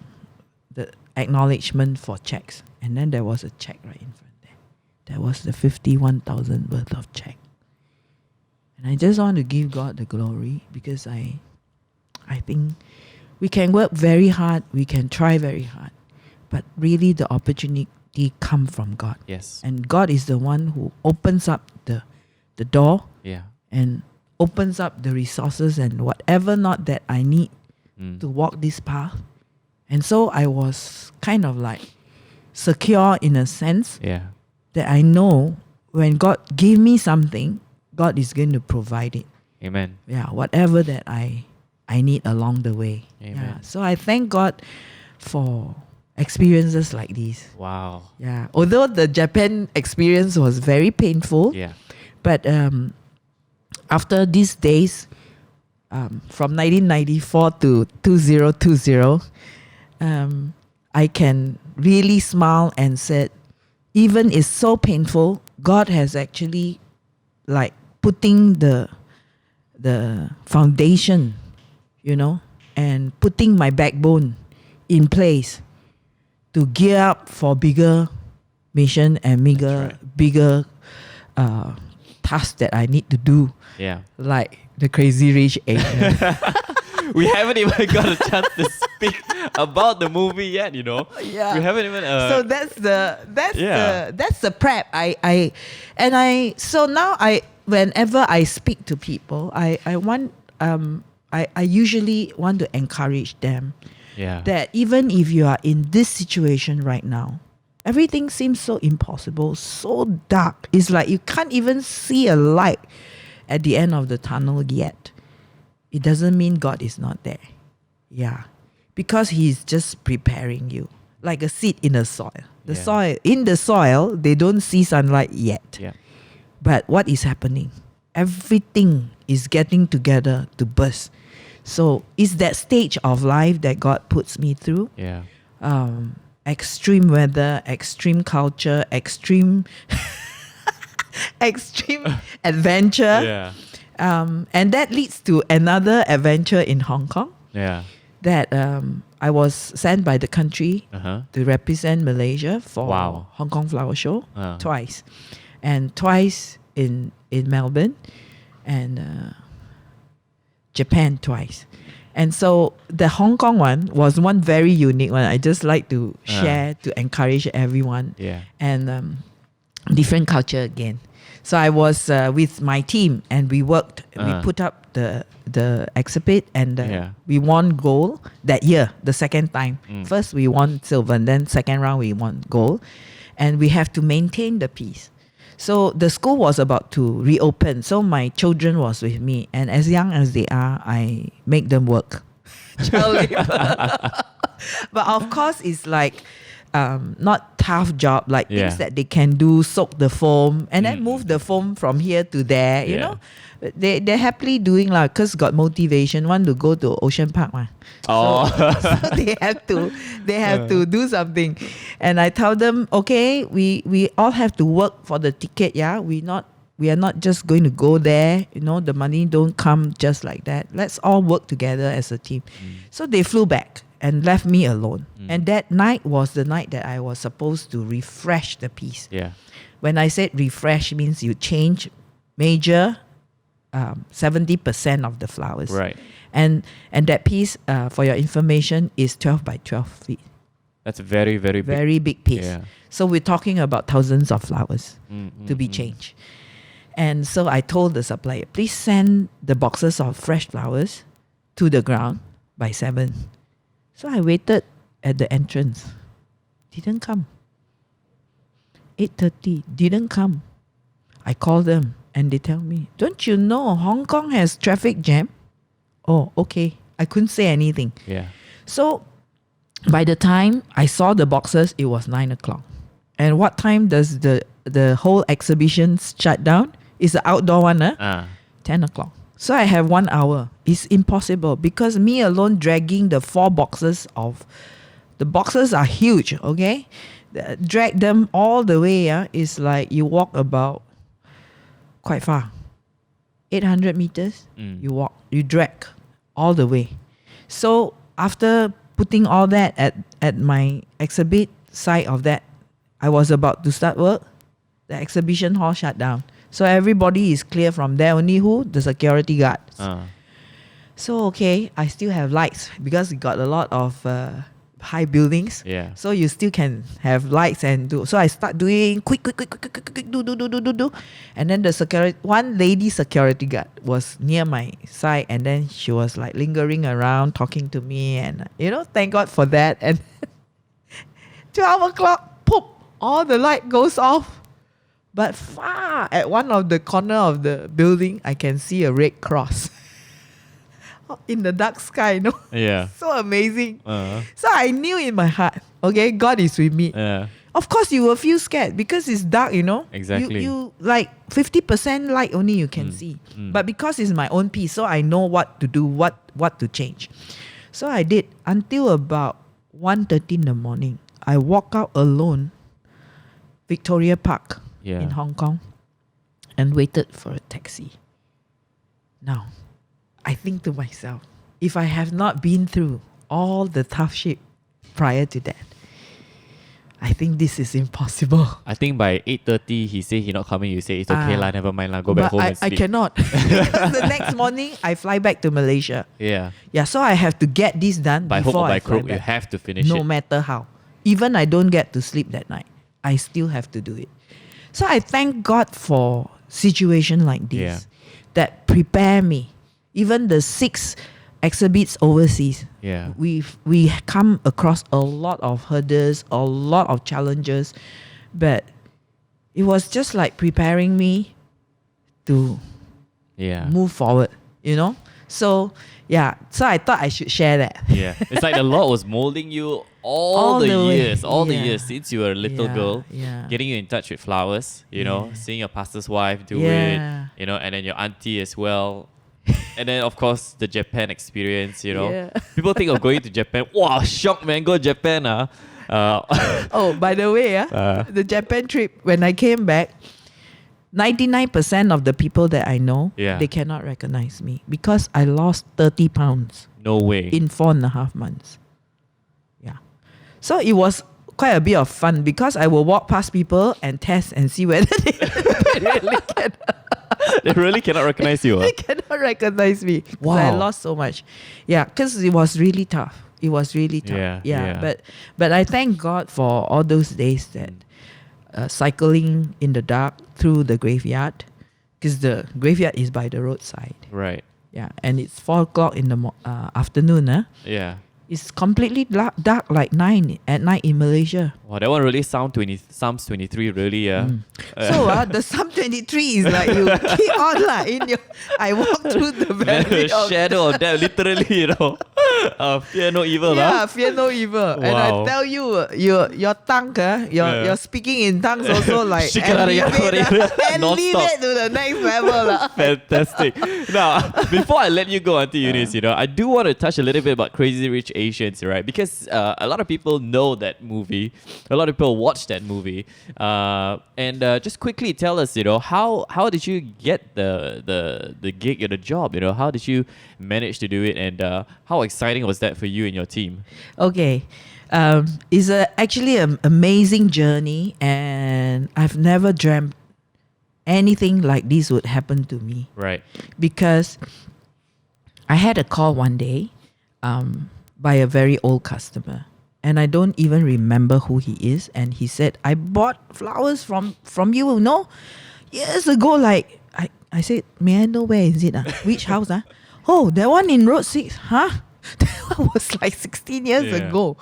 acknowledgement for checks. And then there was a check right in front. That was the 51,000 worth of check. And I just want to give God the glory because I think we can work very hard, we can try very hard, but really the opportunity come from God. Yes. And God is the one who opens up the door and opens up the resources and whatever not that I need to walk this path. And so I was kind of like secure in a sense. Yeah. That I know when God gave me something, God is going to provide it. Amen. Yeah, whatever that I need along the way. Amen. Yeah. So I thank God for experiences like these. Wow. Yeah. Although the Japan experience was very painful. Yeah. But after these days, from 1994 to 2020, I can really smile and said, even it's so painful, God has actually like putting the foundation, and putting my backbone in place to gear up for bigger mission and bigger tasks that I need to do. Yeah. Like the Crazy Rich Asian. We haven't even got a chance to speak about the movie yet, Yeah. We haven't even so that's the prep. So now whenever I speak to people, I usually want to encourage them that even if you are in this situation right now, everything seems so impossible, so dark. It's like you can't even see a light at the end of the tunnel yet. It doesn't mean God is not there. Yeah. Because He's just preparing you. Like a seed in the soil. In the soil, they don't see sunlight yet. Yeah. But what is happening? Everything is getting together to burst. So it's that stage of life that God puts me through. Yeah. Extreme weather, extreme culture, extreme adventure. Yeah. And that leads to another adventure in Hong Kong. Yeah. That I was sent by the country to represent Malaysia for Hong Kong Flower Show twice. And twice in Melbourne and Japan twice. And so the Hong Kong one was one very unique one. I just like to share to encourage everyone. Yeah. And different culture again. So I was with my team and we worked. We put up the exhibit and we won gold that year, the second time. First we won silver and then second round we won gold. And we have to maintain the piece. So the school was about to reopen. So my children was with me. And as young as they are, I make them work. Child labor. But of course it's like not tough job, like things that they can do, soak the foam and then move the foam from here to there, you know. They're happily doing because got motivation, want to go to Ocean Park. Oh. So they have to do something. And I tell them, okay, we all have to work for the ticket, we are not just going to go there, you know, the money don't come just like that. Let's all work together as a team. So they flew back and left me alone. And that night was the night that I was supposed to refresh the piece. When I said refresh, means you change major 70% of the flowers. Right. And that piece, for your information, is 12 by 12 feet. That's a very, very big. Very big piece. Yeah. So we're talking about thousands of flowers to be changed. And so I told the supplier, please send the boxes of fresh flowers to the ground by 7. So I waited at the entrance. Didn't come. 8:30, didn't come. I called them and they tell me, don't you know Hong Kong has traffic jam? Oh, okay. I couldn't say anything. Yeah. So by the time I saw the boxes, it was 9 o'clock. And what time does the whole exhibition shut down? It's the outdoor one, 10 o'clock. So I have 1 hour. It's impossible because me alone dragging the 4 boxes of... The boxes are huge, okay? Drag them all the way, it's like you walk about quite far. 800 meters, you walk, you drag all the way. So after putting all that at my exhibit side of that, I was about to start work. The exhibition hall shut down. So everybody is clear from there. Only who? The security guards. So okay, I still have lights because we got a lot of high buildings. Yeah. So you still can have lights and do. So I start doing quick, do. And then one lady security guard was near my side, and then she was like lingering around, talking to me, and thank God for that. And 12 o'clock, poof, all the light goes off. But far at one of the corner of the building, I can see a red cross in the dark sky. Yeah. So amazing. So I knew in my heart, okay, God is with me. Of course, you will feel scared because it's dark. Exactly. You like 50% light only you can see. But because it's my own piece, so I know what to do, what to change. So I did until about 1:30 in the morning. I walk out alone, Victoria Park. In Hong Kong, and waited for a taxi. Now, I think to myself, if I have not been through all the tough shit prior to that, I think this is impossible. I think by 8:30, he say he not coming. You say it's okay lah, never mind lah, go back home and sleep. I cannot. Because the next morning, I fly back to Malaysia. Yeah, so I have to get this done by before hook or by I fly crook, back. you have to finish it. No matter how. Even I don't get to sleep that night, I still have to do it. So I thank God for situation like this that prepare me. Even the 6 exhibits overseas, we come across a lot of hurdles, a lot of challenges, but it was just like preparing me to move forward, So so I thought I should share that. It's like the Lord was molding you all the years since you were a little girl, getting you in touch with flowers, seeing your pastor's wife do it, and then your auntie as well. And then of course the Japan experience, People think of going to Japan. Wow, shock man, go Japan. Oh, by the way, the Japan trip, when I came back, 99% of the people that I know, they cannot recognize me because I lost 30 pounds. No way. In 4.5 months. Yeah. So it was quite a bit of fun because I will walk past people and test and see whether they really can. They really cannot recognize you. They cannot recognize me. Wow. I lost so much. Yeah, because it was really tough. It was really tough. But I thank God for all those days that cycling in the dark through the graveyard, because the graveyard is by the roadside. Right. Yeah, and it's 4 o'clock in the afternoon. Yeah. It's completely dark like 9 at night in Malaysia. Wow, that one really Psalms 23 really. So the Psalm 23 is like you keep on in your. I walk through the valley the shadow of death, literally, Fear no evil, Yeah, fear no evil. And I Wow. tell you, your tongue, your speaking in tongues also like Non-stop. elevate to the next level. Fantastic. Now, before I let you go, Auntie Eunice, I do want to touch a little bit about Crazy Rich Asians, right? Because a lot of people know that movie. A lot of people watch that movie. And just quickly tell us, how did you get the gig or the job? How did you manage to do it? And how exciting was that for you and your team? Okay. It's actually an amazing journey, and I've never dreamt anything like this would happen to me. Right. Because I had a call one day by a very old customer, and I don't even remember who he is. And he said, I bought flowers from you, years ago. Like, I said, may I know where is it? Which house? Oh, that one in Road 6. Huh? That was like 16 years ago,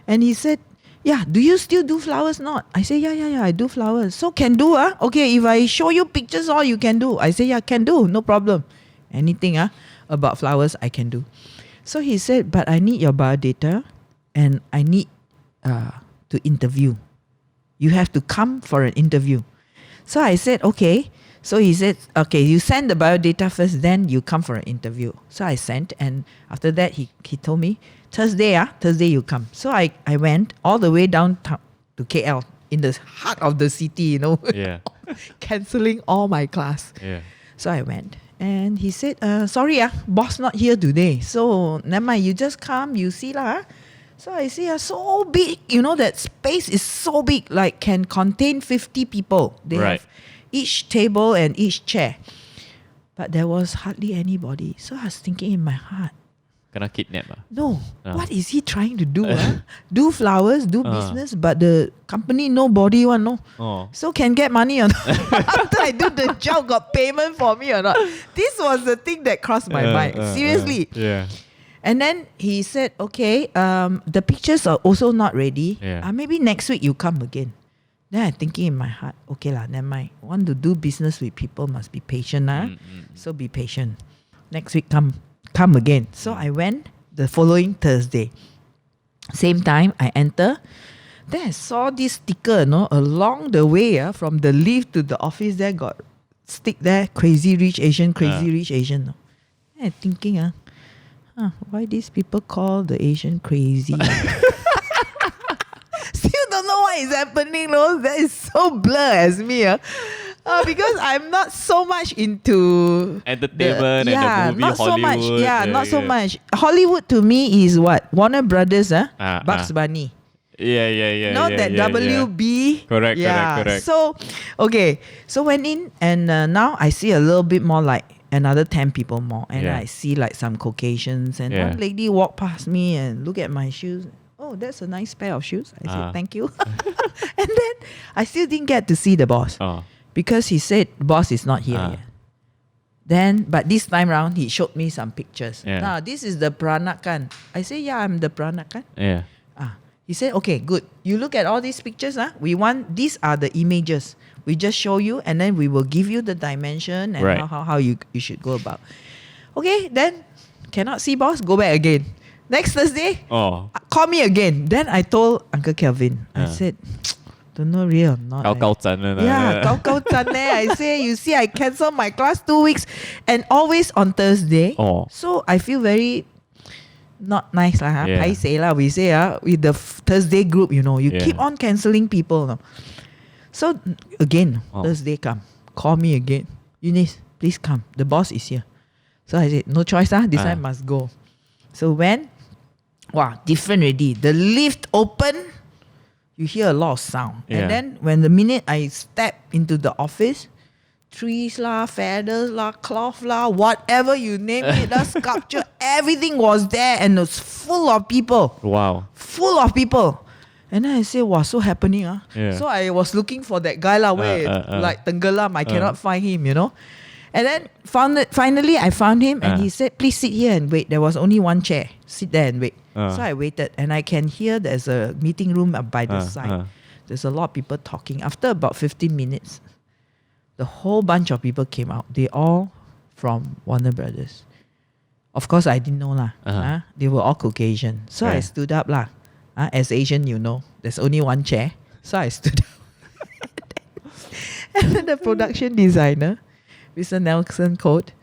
And he said, yeah, do you still do flowers? Not. I say, yeah, I do flowers. So can do, Okay, if I show you pictures, all you can do. I say, yeah, can do, no problem. Anything about flowers, I can do. So he said, but I need your biodata and I need to interview. You have to come for an interview. So I said, okay. So he said, okay, you send the biodata first, then you come for an interview. So I sent, and after that, he told me, Thursday you come. So I went all the way downtown to KL, in the heart of the city, Yeah. cancelling all my class. Yeah. So I went, and he said, sorry, boss not here today. So never mind, you just come, you see lah. So I see, so big, that space is so big, like can contain 50 people. They have each table and each chair. But there was hardly anybody. So I was thinking in my heart, Kena kidnap. no, what is he trying to do? Do flowers, do business, but the company nobody one, no. Oh. So can get money or not? After I do the job, got payment for me or not? This was the thing that crossed my mind. Seriously. Yeah. And then he said, okay, the pictures are also not ready. Yeah. Maybe next week you come again. Then I'm thinking in my heart, okay lah, never mind. Want to do business with people, must be patient. So be patient. Next week come again. So I went the following Thursday. Same time, I enter. Then I saw this sticker, along the way, from the lift to the office there, got stick there, Crazy Rich Asian, Crazy Rich Asian. Then I'm thinking, why these people call the Asian crazy? Still don't know what is happening, That is so blur as me, because I'm not so much into entertainment and the movie not Hollywood. So much. Not so much. Hollywood to me is what? Warner Brothers, Bugs Bunny. Yeah. Not that WB. Correct. So, okay. So went in, and now I see a little bit more like another 10 people more. And I see like some Caucasians. And one lady walked past me and look at my shoes. Oh, that's a nice pair of shoes. I said, thank you. And then I still didn't get to see the boss. Because he said, boss is not here yet. Then, but this time round, he showed me some pictures. Now, this is the peranakan. I say, yeah, I'm the peranakan. Yeah. He said, okay, good. You look at all these pictures. These are the images. We just show you, and then we will give you the dimension and how you should go about. Okay, then cannot see boss, go back again. Next Thursday, call me again. Then I told Uncle Kelvin, I said, don't know real or not. Kau zan. Kau zan. I say, you see, I cancel my class 2 weeks and always on Thursday. So I feel very not nice lah. I say lah, we say with the Thursday group, you keep on cancelling people. No? So again, Thursday come, call me again. Eunice, please come. The boss is here. So I said, no choice this time must go. So when, different already. The lift open, you hear a lot of sound. And then when the minute I step into the office, trees lah, feathers lah, cloth lah, whatever you name it, sculpture, everything was there and it was full of people. Wow. Full of people. And then I say, so happening. So I was looking for that guy lah, where like tenggelam, I cannot find him, And then finally I found him and he said, please sit here and wait. There was only one chair. Sit there and wait. So I waited and I can hear there's a meeting room by the side. There's a lot of people talking. After about 15 minutes, the whole bunch of people came out. They all from Warner Brothers. Of course, I didn't know lah. They were all Caucasian. So I stood up lah. As Asian, you know, there's only one chair. So I stood up. And then the production designer, Mr. Nelson Coate,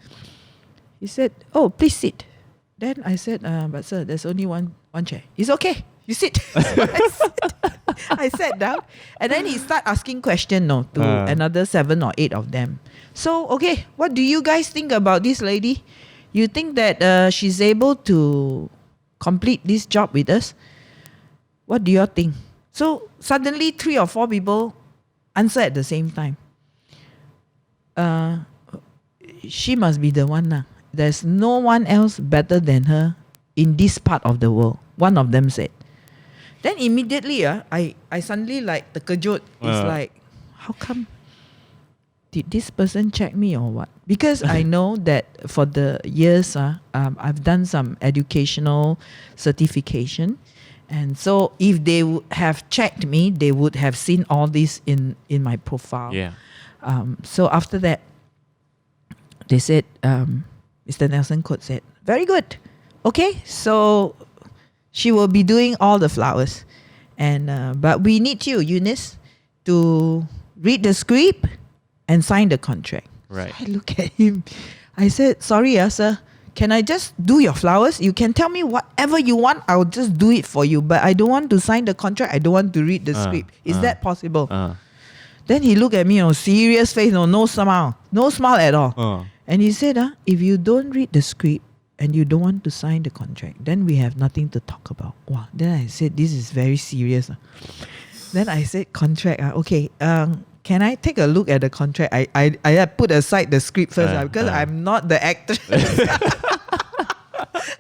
he said, "Oh, please sit." Then I said, "But sir, there's only one chair." "It's okay. You sit." So I sat down. And then he started asking questions to another 7 or 8 of them. So, okay, what do you guys think about this lady? You think that she's able to complete this job with us? What do you think? So suddenly 3 or 4 people answer at the same time. She must be the one now. There's no one else better than her in this part of the world. One of them said. Then immediately, I suddenly like terkejut. It's like, how come? Did this person check me or what? Because I know that for the years, I've done some educational certification. And so if they have checked me, they would have seen all this in my profile. Yeah. So after that, they said, Mr. Nelson Coate said, "Very good. Okay, so she will be doing all the flowers. And but we need you, Eunice, to read the script and sign the contract." Right. So I look at him. I said, "Sorry, sir. Can I just do your flowers? You can tell me whatever you want. I'll just do it for you. But I don't want to sign the contract. I don't want to read the script. Is that possible?" Then he looked at me, serious face, no smile. No smile at all. And he said, "If you don't read the script and you don't want to sign the contract, then we have nothing to talk about." Wow. Then I said, "This is very serious." Then I said, "Contract, okay. Can I take a look at the contract?" I put aside the script first because I'm not the actor.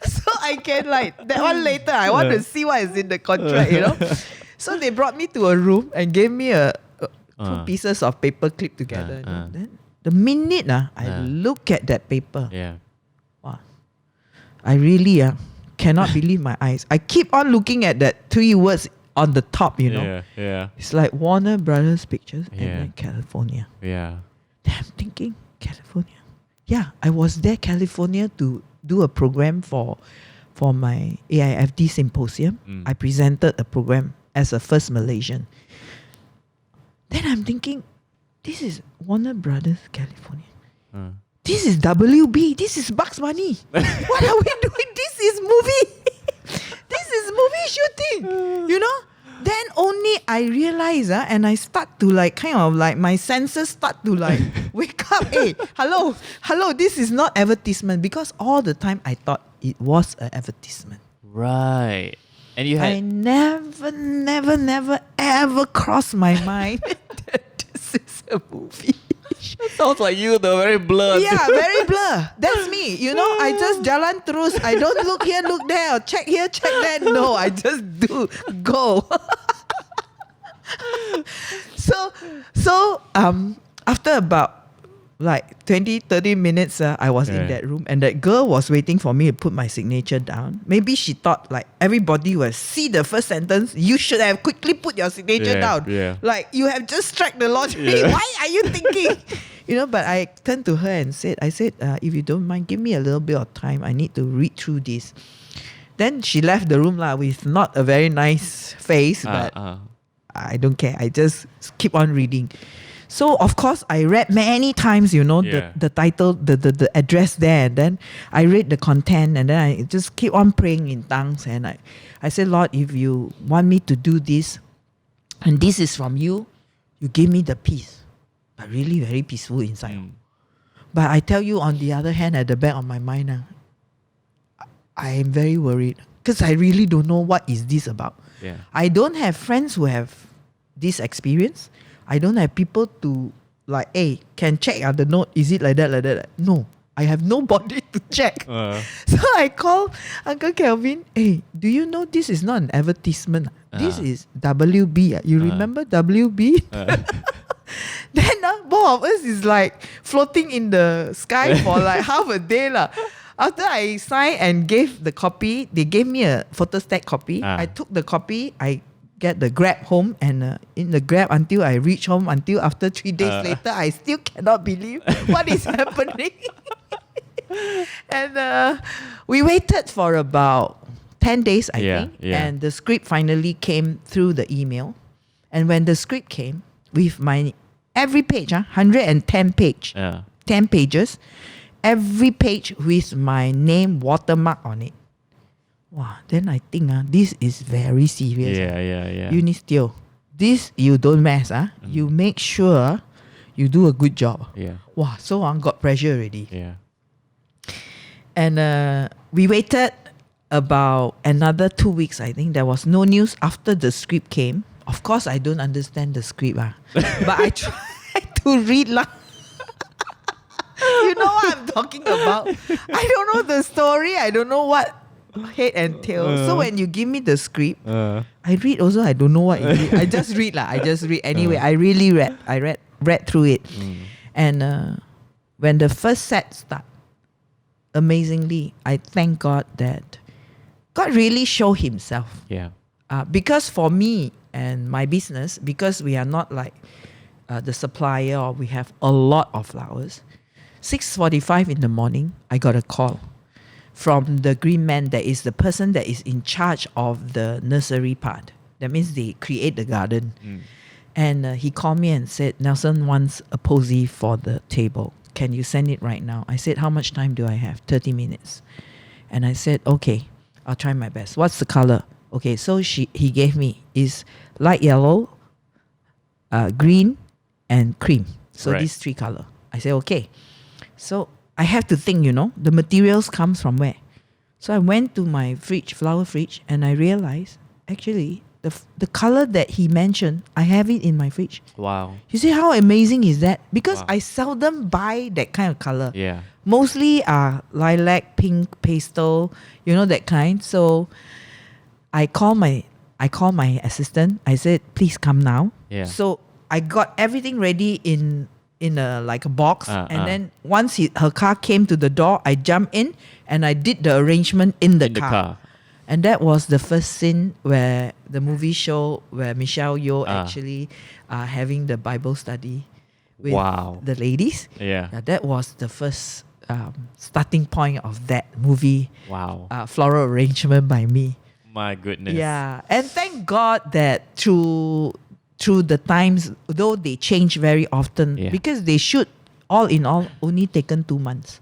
So I can that one later. I want to see what is in the contract, So they brought me to a room and gave me two pieces of paper clipped together. Then the minute I look at that paper, wow, I really cannot believe my eyes. I keep on looking at that 3 words on the top, It's like Warner Brothers Pictures and then California. Yeah. Then I'm thinking, California. Yeah, I was there, California, to do a program for my AIFD symposium. I presented a program as a first Malaysian. Then I'm thinking, this is Warner Brothers, California. This is WB. This is Bugs Bunny. What are we doing? This is movie. This is movie shooting. Then only I realize, and I start to my senses start to wake up. Hey, hello, this is not advertisement, because all the time I thought it was an advertisement. Right. And you had... I never, ever crossed my mind that this is a movie. That sounds like you, though. Very blurred. Yeah, very blur. That's me. I just jalan terus. I don't look here, look there, or check here, check there. No, I just go. So after about 20-30 minutes, I was in that room, and that girl was waiting for me to put my signature down. Maybe she thought everybody will see the first sentence. You should have quickly put your signature down. Yeah. You have just struck the lottery. Why are you thinking? But I turned to her and said, if you don't mind, give me a little bit of time. I need to read through this. Then she left the room with not a very nice face, but I don't care. I just keep on reading. So of course I read many times, the title, the address there, and then I read the content, and then I just keep on praying in tongues, and I said, "Lord, if you want me to do this, and this is from you, you give me the peace." But really very peaceful inside. But I tell you, on the other hand, at the back of my mind, I am very worried, because I really don't know what is this about. I don't have friends who have this experience. I don't have people to hey, can check the note. Is it like that? No, I have nobody to check. So I call Uncle Kelvin. Hey, do you know this is not an advertisement? This is WB. You remember WB? Then both of us is floating in the sky for half a day. After I signed and gave the copy, they gave me a photostat copy. I took the copy. I get the Grab home, and in the Grab until I reach home, until after 3 days later, I still cannot believe what is happening. And we waited for about 10 days, I Yeah, think. yeah. And the script finally came through the email. And when the script came with my every page, 110 page, Yeah. 10 pages, every page with my name watermark on it. Wow, then I think this is very serious. Yeah. Eunice Teo, this you don't mess. You make sure you do a good job. Yeah. Wow, so I got pressure already. Yeah. And we waited about another 2 weeks, I think. There was no news after the script came. Of course, I don't understand the script. But I tried to read. You know what I'm talking about? I don't know the story. I don't know what head and tail. So when you give me the script, I read also. I don't know what it is. I just read. I just read. Anyway, I really read. I read through it. And when the first set started, amazingly, I thank God that God really showed himself. Yeah. Because for me and my business, because we are not like the supplier or we have a lot of flowers, 6:45 in the morning, I got a call from the green man, that is the person that is in charge of the nursery part. That means they create the garden. And he called me and said, Nelson wants a posy for the table. Can you send it right now? I said, how much time do I have? 30 minutes. And I said, okay, I'll try my best. What's the color? Okay, so he gave me is light yellow, green, and cream. So Right. these three color. I said, okay. So I have to think, the materials comes from where? So I went to my fridge, flower fridge, and I realized, actually, the color that he mentioned, I have it in my fridge. Wow. You see how amazing is that? Because Wow. I seldom buy that kind of color. Yeah. Mostly lilac, pink, pastel, that kind. So I call my assistant. I said, please come now. Yeah. So I got everything ready in a box. And then once her car came to the door, I jumped in and I did the arrangement in the car. And that was the first scene where the movie show where Michelle Yeoh actually having the Bible study with Wow. the ladies. Yeah. That was the first starting point of that movie. Wow. Floral arrangement by me. My goodness. Yeah, and thank God that through the times, though they change very often, because they shoot all in all only taken 2 months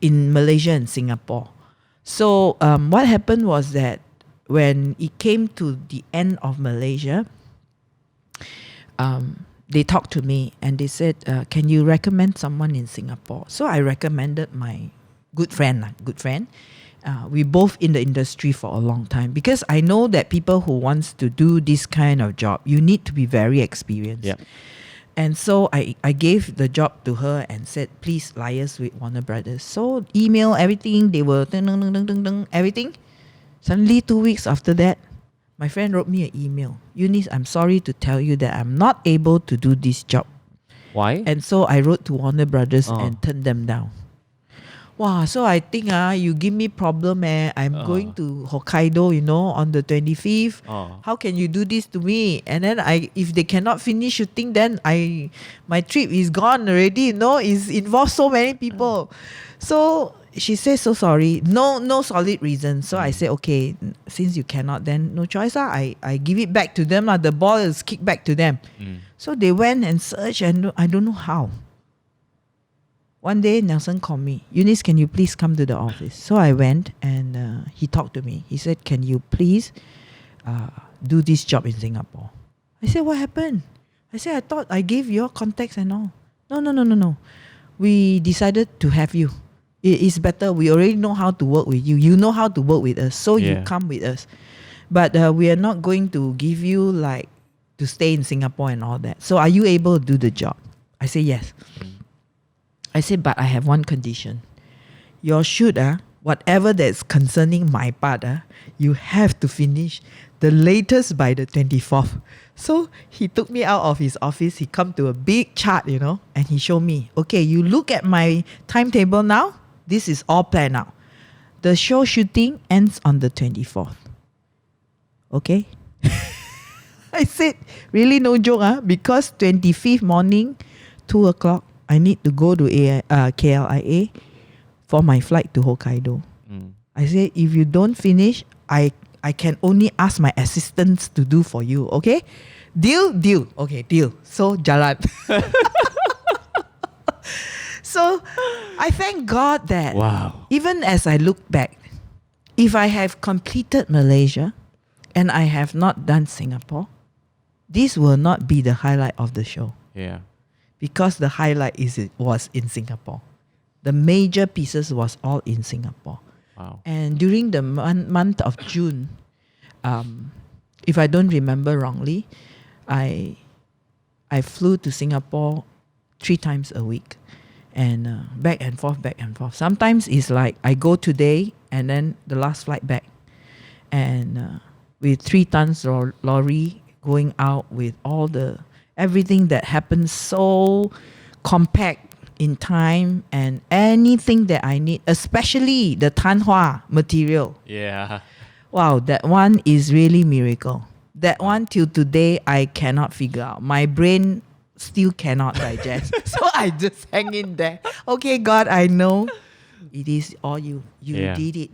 in Malaysia and Singapore. So what happened was that when it came to the end of Malaysia, they talked to me and they said, can you recommend someone in Singapore? So I recommended my good friend. We both in the industry for a long time, because I know that people who wants to do this kind of job, you need to be very experienced. Yeah. And so I gave the job to her and said, please liaise with Warner Brothers. So email, everything, they were everything. Suddenly 2 weeks after that, my friend wrote me an email. Eunice, I'm sorry to tell you that I'm not able to do this job. Why? And so I wrote to Warner Brothers and turned them down. Wow, so I think you give me problem. I'm going to Hokkaido, on the 25th. How can you do this to me? And then if they cannot finish shooting, then my trip is gone already. It's involved so many people. So she said, so sorry. No solid reason. So I said, okay, since you cannot, then no choice. I give it back to them. The ball is kicked back to them. So they went and searched, and I don't know how. One day, Nelson called me. Eunice, can you please come to the office? So I went and he talked to me. He said, can you please do this job in Singapore? I said, what happened? I said, I thought I gave your contacts and all. No. We decided to have you. It is better. We already know how to work with you. You know how to work with us. So you come with us. But we are not going to give you to stay in Singapore and all that. So are you able to do the job? I said, yes. I said, but I have one condition. Your shoot, whatever that's concerning my part, you have to finish the latest by the 24th. So he took me out of his office. He come to a big chart, and he showed me, okay, you look at my timetable now. This is all planned out. The show shooting ends on the 24th. Okay? I said, really no joke, because 25th morning, 2 o'clock, I need to go to KLIA for my flight to Hokkaido. Mm. I said, if you don't finish, I can only ask my assistants to do for you, okay? Deal? Deal. Okay, deal. So, jalan. So, I thank God that Wow. even as I look back, if I have completed Malaysia and I have not done Singapore, this will not be the highlight of the show. Yeah. Because the highlight was in Singapore. The major pieces was all in Singapore. Wow. And during the month of June, if I don't remember wrongly, I flew to Singapore 3 times a week, and back and forth, back and forth. Sometimes it's like I go today and then the last flight back, and with 3 tons lorry going out with all everything that happens so compact in time, and anything that I need, especially the tanhua material. Yeah. Wow, that one is really miracle. That one till today I cannot figure out. My brain still cannot digest. So I just hang in there. Okay, God, I know it is all you. You Yeah. did it.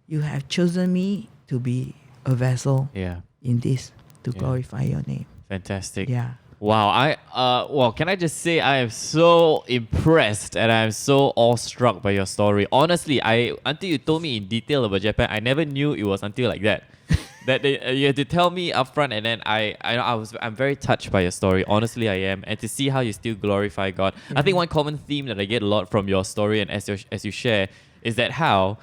You have chosen me to be a vessel Yeah. in this to Yeah. glorify your name. Fantastic. Yeah. Wow, well, can I just say I am so impressed and I am so awestruck by your story. Honestly, until you told me in detail about Japan, I never knew it was until like that. You had to tell me upfront, and then I'm very touched by your story. Honestly, I am, and to see how you still glorify God. I think one common theme that I get a lot from your story and as you share is that how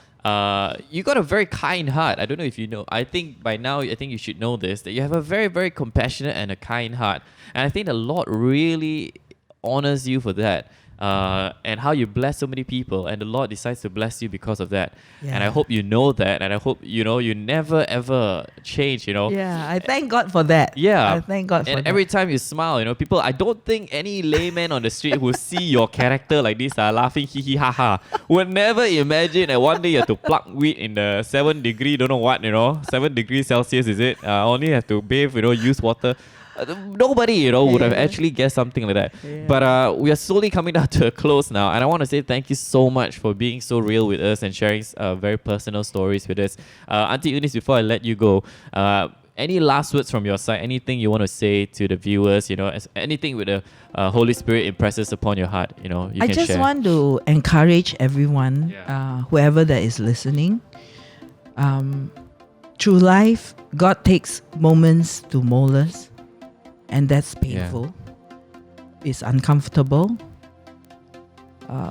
you got a very kind heart. I don't know if you know. I think by now, I think you should know this, that you have a very, very compassionate and a kind heart. And I think the Lord really honors you for that. And how you bless so many people, and the Lord decides to bless you because of that. Yeah. And I hope you know that, and I hope you never ever change. Yeah, I thank God for that. Yeah. I thank God for and that. every time you smile, people, I don't think any layman on the street who see your character like this, laughing hee hee ha ha, would never imagine that one day you have to pluck weed in the 7 degree, don't know what, 7 degrees Celsius, is it? Only have to bathe, use water. Nobody, would have Yeah. actually guessed something like that. Yeah. But we are slowly coming down to a close now, and I want to say thank you so much for being so real with us and sharing very personal stories with us. Auntie Eunice, before I let you go, any last words from your side? Anything you want to say to the viewers? Anything with the Holy Spirit impresses upon your heart? You I can just share. want to encourage everyone, Yeah. whoever that is listening. Through life, God takes moments to mold us, and that's painful. It's uncomfortable.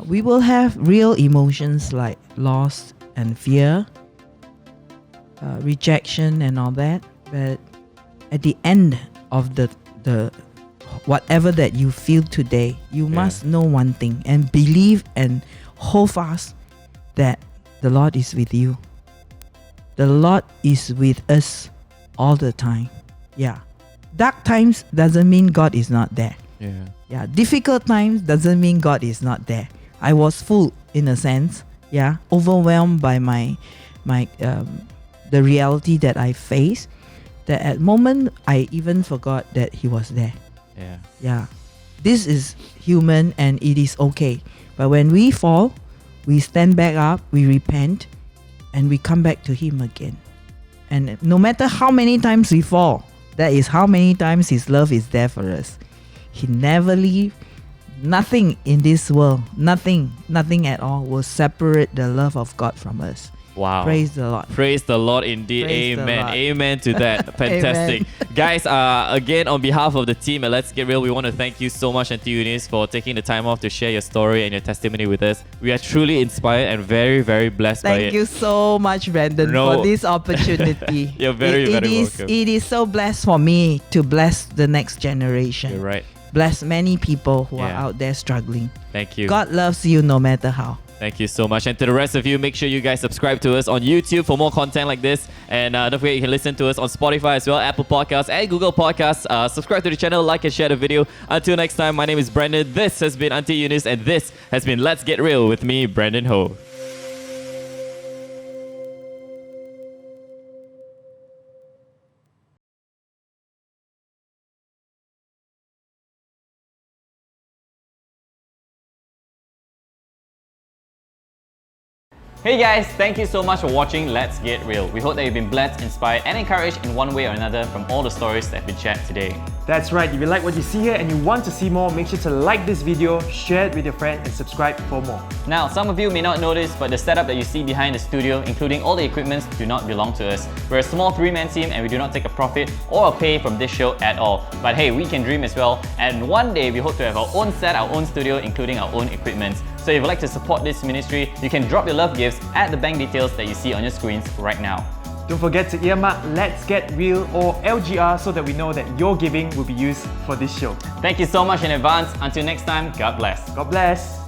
We will have real emotions like loss and fear, rejection and all that. But at the end of the whatever that you feel today, you must know one thing and believe and hold fast that the Lord is with you. The Lord is with us all the time. Yeah. Dark times doesn't mean God is not there. Yeah. Difficult times doesn't mean God is not there. I was full in a sense. Yeah. Overwhelmed by my the reality that I face. That at moment I even forgot that He was there. Yeah. This is human and it is okay. But when we fall, we stand back up, we repent, and we come back to Him again. And no matter how many times we fall, that is how many times His love is there for us. He never leaves. Nothing in this world, nothing at all will separate the love of God from us. Wow. Praise the Lord. Praise the Lord indeed. Praise the Amen. Lord. Amen to that. Fantastic. Guys, again, on behalf of the team at Let's Get Real, we want to thank you so much, Auntie Eunice, for taking the time off to share your story and your testimony with us. We are truly inspired and very, very blessed by it. Thank you so much, Brandon, for this opportunity. You're very welcome. It is so blessed for me to bless the next generation. You're right. Bless many people who are out there struggling. Thank you. God loves you no matter how. Thank you so much. And to the rest of you, make sure you guys subscribe to us on YouTube for more content like this. And don't forget, you can listen to us on Spotify as well, Apple Podcasts and Google Podcasts. Subscribe to the channel, like and share the video. Until next time, my name is Brandon. This has been Auntie Eunice, and this has been Let's Get Real with me, Brandon Ho. Hey guys, thank you so much for watching Let's Get Real. We hope that you've been blessed, inspired and encouraged in one way or another from all the stories that have been shared today. That's right, if you like what you see here and you want to see more, make sure to like this video, share it with your friends and subscribe for more. Now, some of you may not notice, but the setup that you see behind the studio, including all the equipments, do not belong to us. We're a small 3-man team and we do not take a profit or a pay from this show at all. But hey, we can dream as well, and one day we hope to have our own set, our own studio, including our own equipment. So if you'd like to support this ministry, you can drop your love gifts at the bank details that you see on your screens right now. Don't forget to earmark Let's Get Real or LGR so that we know that your giving will be used for this show. Thank you so much in advance. Until next time, God bless. God bless.